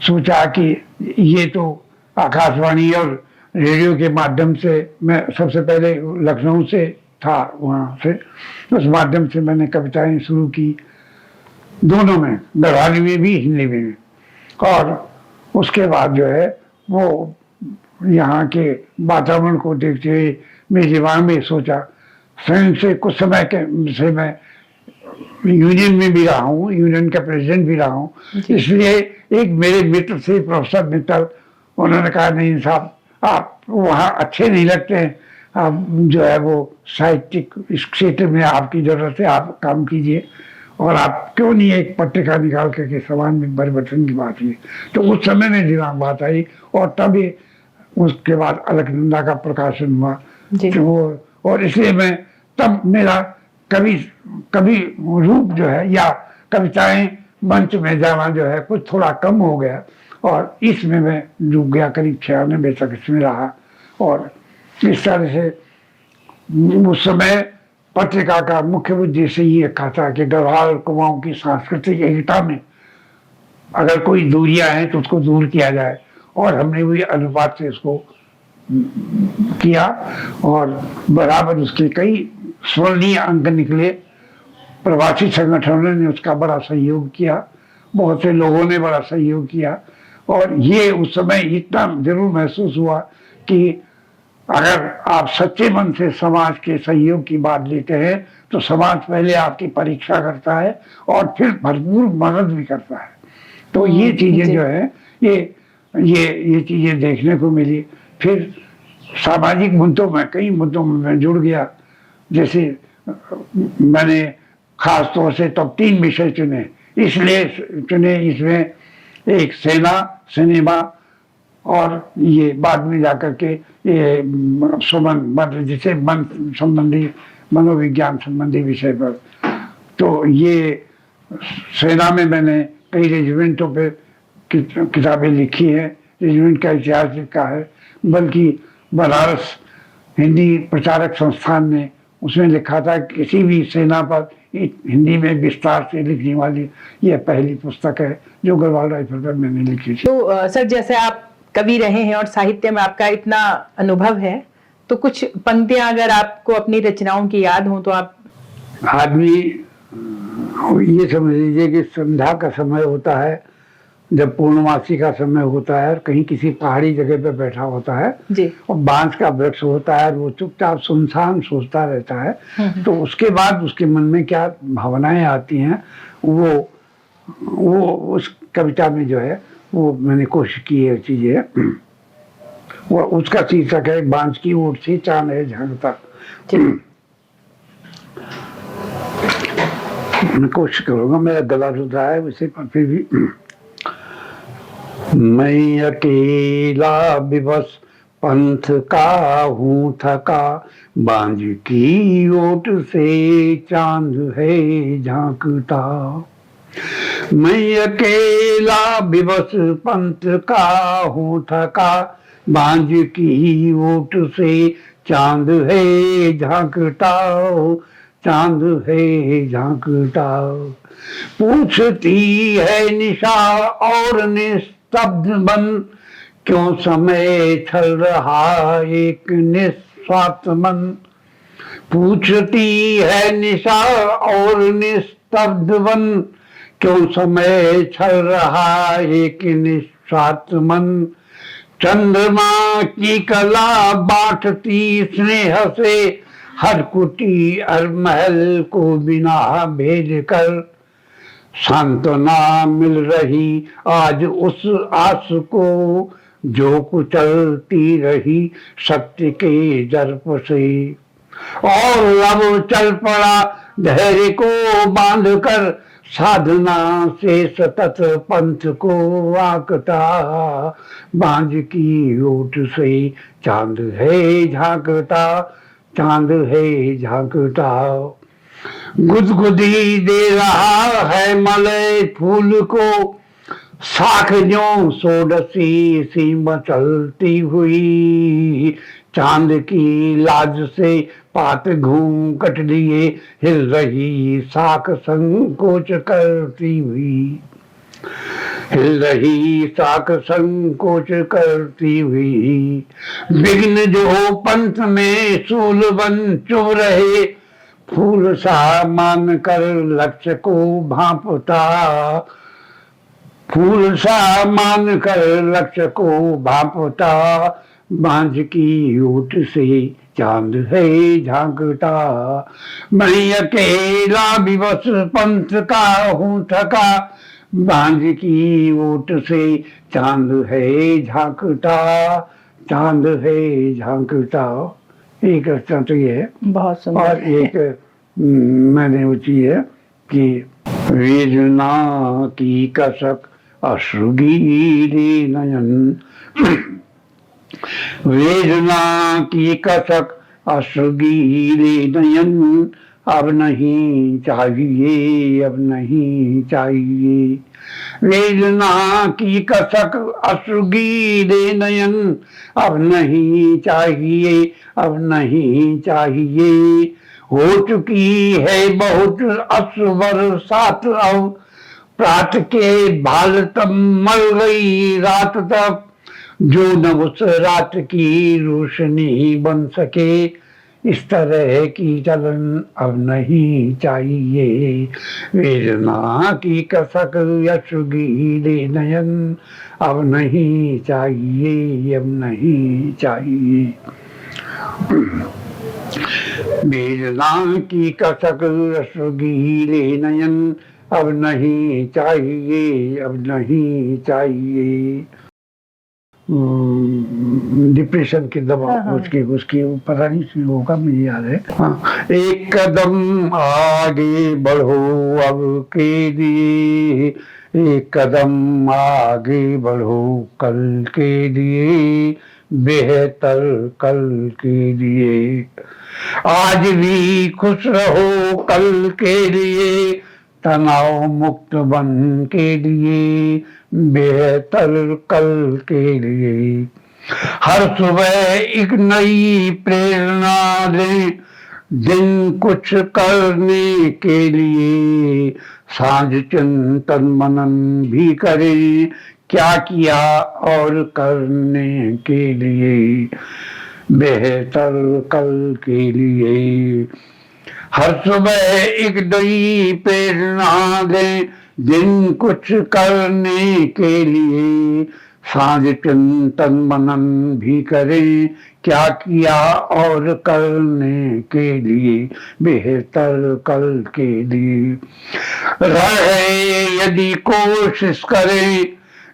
सोचा कि ये तो आकाशवाणी और रेडियो के माध्यम से, मैं सबसे पहले लखनऊ से था, वहाँ से उस माध्यम से मैंने कविताएं शुरू की, दोनों में, गढ़वाली में भी हिंदी में भी। और उसके बाद जो है वो यहाँ के वातावरण को देखते हुए मेरे दिमाग में सोचा, स्वयं से कुछ समय के से मैं यूनियन में भी रहा हूँ, यूनियन का प्रेसिडेंट भी रहा हूँ। इसलिए एक मेरे मित्र थे प्रोफेसर मित्तल, उन्होंने कहा नहीं साहब आप वहाँ अच्छे नहीं लगते हैं, आप जो है वो साहित्यिक इस क्षेत्र में आपकी जरूरत है, आप काम कीजिए और आप क्यों नहीं एक पत्रिका निकाल करके समाज में परिवर्तन की बात की। तो उस समय में दिमाग बात आई और तभी उसके बाद अलकनंदा का प्रकाशन हुआ। तो वो, और इसलिए मैं तब मेरा कभी कभी रूप जो है या कविताएं मंच में जाना जो है कुछ थोड़ा कम हो गया। और इसमें मैं डूब गया, करीब 96 तक इसमें रहा। और इस तरह से उस समय पत्रिका का मुख्य उद्देश्य ये रखा था कि गढ़वाल कुमाऊं की सांस्कृतिक एकता में अगर कोई दूरियां हैं तो उसको दूर किया जाए। और हमने वही अनुपात से इसको किया और बराबर उसके कई स्वर्णीय अंक निकले। प्रवासी संगठनों ने उसका बड़ा सहयोग किया, बहुत से लोगों ने बड़ा सहयोग किया। और ये उस समय इतना जरूर महसूस हुआ कि अगर आप सच्चे मन से समाज के सहयोग की बात लेते हैं तो समाज पहले आपकी परीक्षा करता है और फिर भरपूर मदद भी करता है। तो ये चीजें जो है ये चीजें देखने को मिली। फिर सामाजिक मुद्दों में, कई मुद्दों में मैं जुड़ गया। जैसे मैंने खास तौर से तब 3 विषय चुने, इसलिए चुने, इसमें एक सेना, सिनेमा और ये बाद में जाकर के ये सुमन, जिसे मन संबंधी, मनोविज्ञान संबंधी विषय पर। तो ये सेना में मैंने कई रेजिमेंटों पे किताबें लिखी है, रेजिमेंट का इतिहास लिखा है। बल्कि बनारस हिंदी प्रचारक संस्थान ने उसमें लिखा था किसी भी सेना पर हिंदी में विस्तार से लिखने वाली यह पहली पुस्तक है जो गढ़वाल राइफल पर मैंने लिखी थी। तो सर, जैसे आप कवि रहे हैं और साहित्य में आपका इतना अनुभव है, तो कुछ पंक्तियां अगर आपको अपनी रचनाओं की याद हो तो आप। आदमी ये समझ लीजिए कि संध्या का समय होता है, जब पूर्णमासी का समय होता है और कहीं किसी पहाड़ी जगह पे बैठा होता है जी। और बांस का वृक्ष होता है और वो चुपचाप सुनसान सोचता रहता है। तो उसके बाद उसके मन में क्या भावनाएं आती हैं वो उस कविता में जो है वो मैंने कोशिश की है चीजें। वो उसका शीर्षक है बांस की ओट से चांद है झांकता। मैं कोशिश करूंगा, मेरा गला रुध रहा है वैसे, पर फिर भी। मैं अकेला विवश पंथ का हूँ थका, बांझ की ओट से चांद है झांकता। मैं अकेला विवश पंथ का हूँ थका, बांझ की ऊट से चांद है झांकता, चांद है झांकता। पूछती है निशा और निस्तब्ध मन, क्यों समय छल रहा एक निस्वार्थ मन। पूछती है निशा और निस्तब्ध मन, क्यों समय छल रहा एक निस्वार्थ मन। चंद्रमा की कला बांटती स्नेह से, हर कुटी हर महल को बिना भेज कर। सांत्वना मिल रही आज उस आस को, जो कुचलती रही शक्ति के दर्प से। और अब चल पड़ा धैर्य को बांध कर, साधना से सतत पंथ को आंकता। बांझ की ओट से चांद है झांकता, चांद है झांकता। गुदगुदी दे रहा है मलय फूल को, साख ज्यों सोडसी सी मचलती हुई। चांद की लाज से पात घूंघट लिए, हिल रही साख संकोच करती हुई। हिल रही साख संकोच करती हुई। विघ्न जो पंथ में सूल बन चुभ रहे, फूल सा मान कर लक्ष्य को भांपता। फूल सा मान कर लक्ष्य को भांपता। बांझ की ऊट से चांद है झांकता। मैं अकेला विवश पंथ का हूँ थका, बांझ की ऊट से चांद है झांकता, चांद है झांकता। एक रचना तो ये है। बहुत सुंदर। और एक मैंने ऊँची है कि वेदना की कसक अश्रुगीरे नयन, वेदना की कसक अश्रुगीरे नयन। अब नहीं चाहिए, अब नहीं चाहिए। वेदना की कसक अश्रुगीरे नयन, अब नहीं चाहिए, अब नहीं चाहिए। हो चुकी है बहुत अश्रु बरसात अब, प्रात के भाल तब मर गई रात तक। जो न उस रात की रोशनी बन सके, इस तरह की चलन अब नहीं चाहिए। वेदना की कसक अश्रुगीले नयन, अब नहीं चाहिए, अब नहीं चाहिए। वेदना की कसक अश्रुगीले नयन, अब नहीं चाहिए, अब नहीं चाहिए। डिप्रेशन की दवा। हाँ। उसकी उसकी पता नहीं सी होगा, मुझे याद है। हाँ। एक कदम आगे बढ़ो अब के लिए, एक कदम आगे बढ़ो कल के लिए, बेहतर कल के लिए। आज भी खुश रहो कल के लिए, तनाव मुक्त बन के लिए, बेहतर कल के लिए। हर सुबह एक नई प्रेरणा दे, दिन कुछ करने के लिए। सांझ चिंतन मनन भी करें, क्या किया और करने के लिए, बेहतर कल के लिए। हर सुबह एक नई प्रेरणा दें, दिन कुछ करने के लिए। सांझ चिंतन मनन भी करें, क्या किया और करने के लिए, बेहतर कल के लिए। रहे यदि कोशिश करें,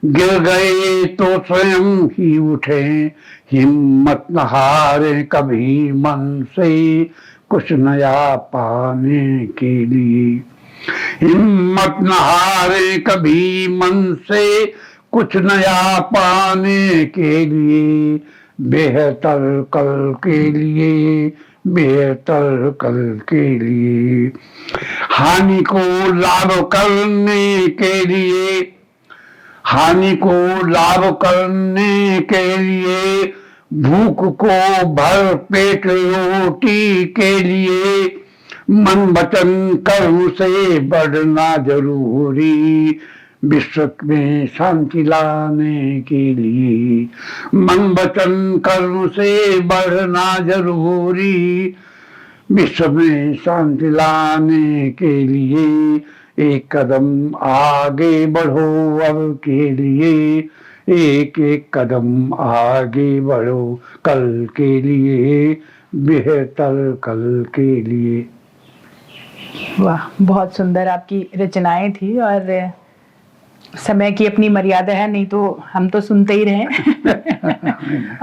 गिर गए तो स्वयं ही उठे। हिम्मत न हारे कभी मन से, कुछ नया पाने के लिए। हिम्मत न हारे कभी मन से, कुछ नया पाने के लिए, बेहतर कल के लिए, बेहतर कल के लिए। हानि को लाभ करने के लिए, हानि को लाभ करने के लिए, भूख को भर पेट रोटी के लिए, मन वचन कर्म से बढ़ना जरूरी, विश्व में शांति लाने के लिए। मन वचन कर्म से बढ़ना जरूरी, विश्व में शांति लाने के लिए। एक कदम आगे बढ़ो अब के लिए, एक एक कदम आगे बढ़ो कल के लिए, बेहतर कल के लिए। वाह, बहुत सुंदर आपकी रचनाएं थी। और समय की अपनी मर्यादा है, नहीं तो हम तो सुनते ही रहे।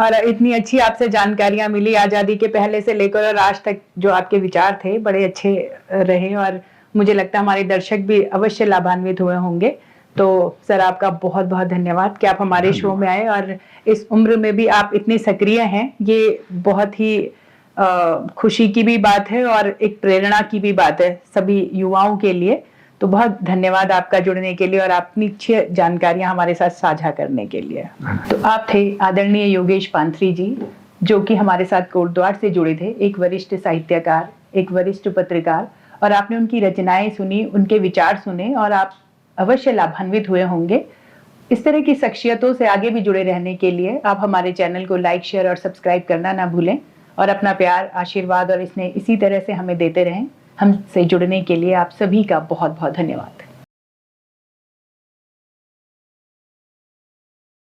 और इतनी अच्छी आपसे जानकारियां मिली, आजादी के पहले से लेकर और आज तक जो आपके विचार थे बड़े अच्छे रहे, और मुझे लगता है हमारे दर्शक भी अवश्य लाभान्वित हुए होंगे। तो सर, आपका बहुत बहुत धन्यवाद कि आप हमारे शो में आए, और इस उम्र में भी आप इतने सक्रिय हैं, ये बहुत ही खुशी की भी बात है और एक प्रेरणा की भी बात है सभी युवाओं के लिए। तो बहुत धन्यवाद आपका जुड़ने के लिए और अपनी अच्छी जानकारियां हमारे साथ साझा करने के लिए। तो आप थे आदरणीय योगेश पांथरी जी, जो कि हमारे साथ कोटद्वार से जुड़े थे, एक वरिष्ठ साहित्यकार, एक वरिष्ठ पत्रकार, और आपने उनकी रचनाएं सुनी, उनके विचार सुने, और आप अवश्य लाभान्वित हुए होंगे। इस तरह की शख्सियतों से आगे भी जुड़े रहने के लिए आप हमारे चैनल को लाइक, शेयर और सब्सक्राइब करना ना भूलें, और अपना प्यार, आशीर्वाद और इसी तरह से हमें देते रहें। हमसे जुड़ने के लिए आप सभी का बहुत बहुत धन्यवाद।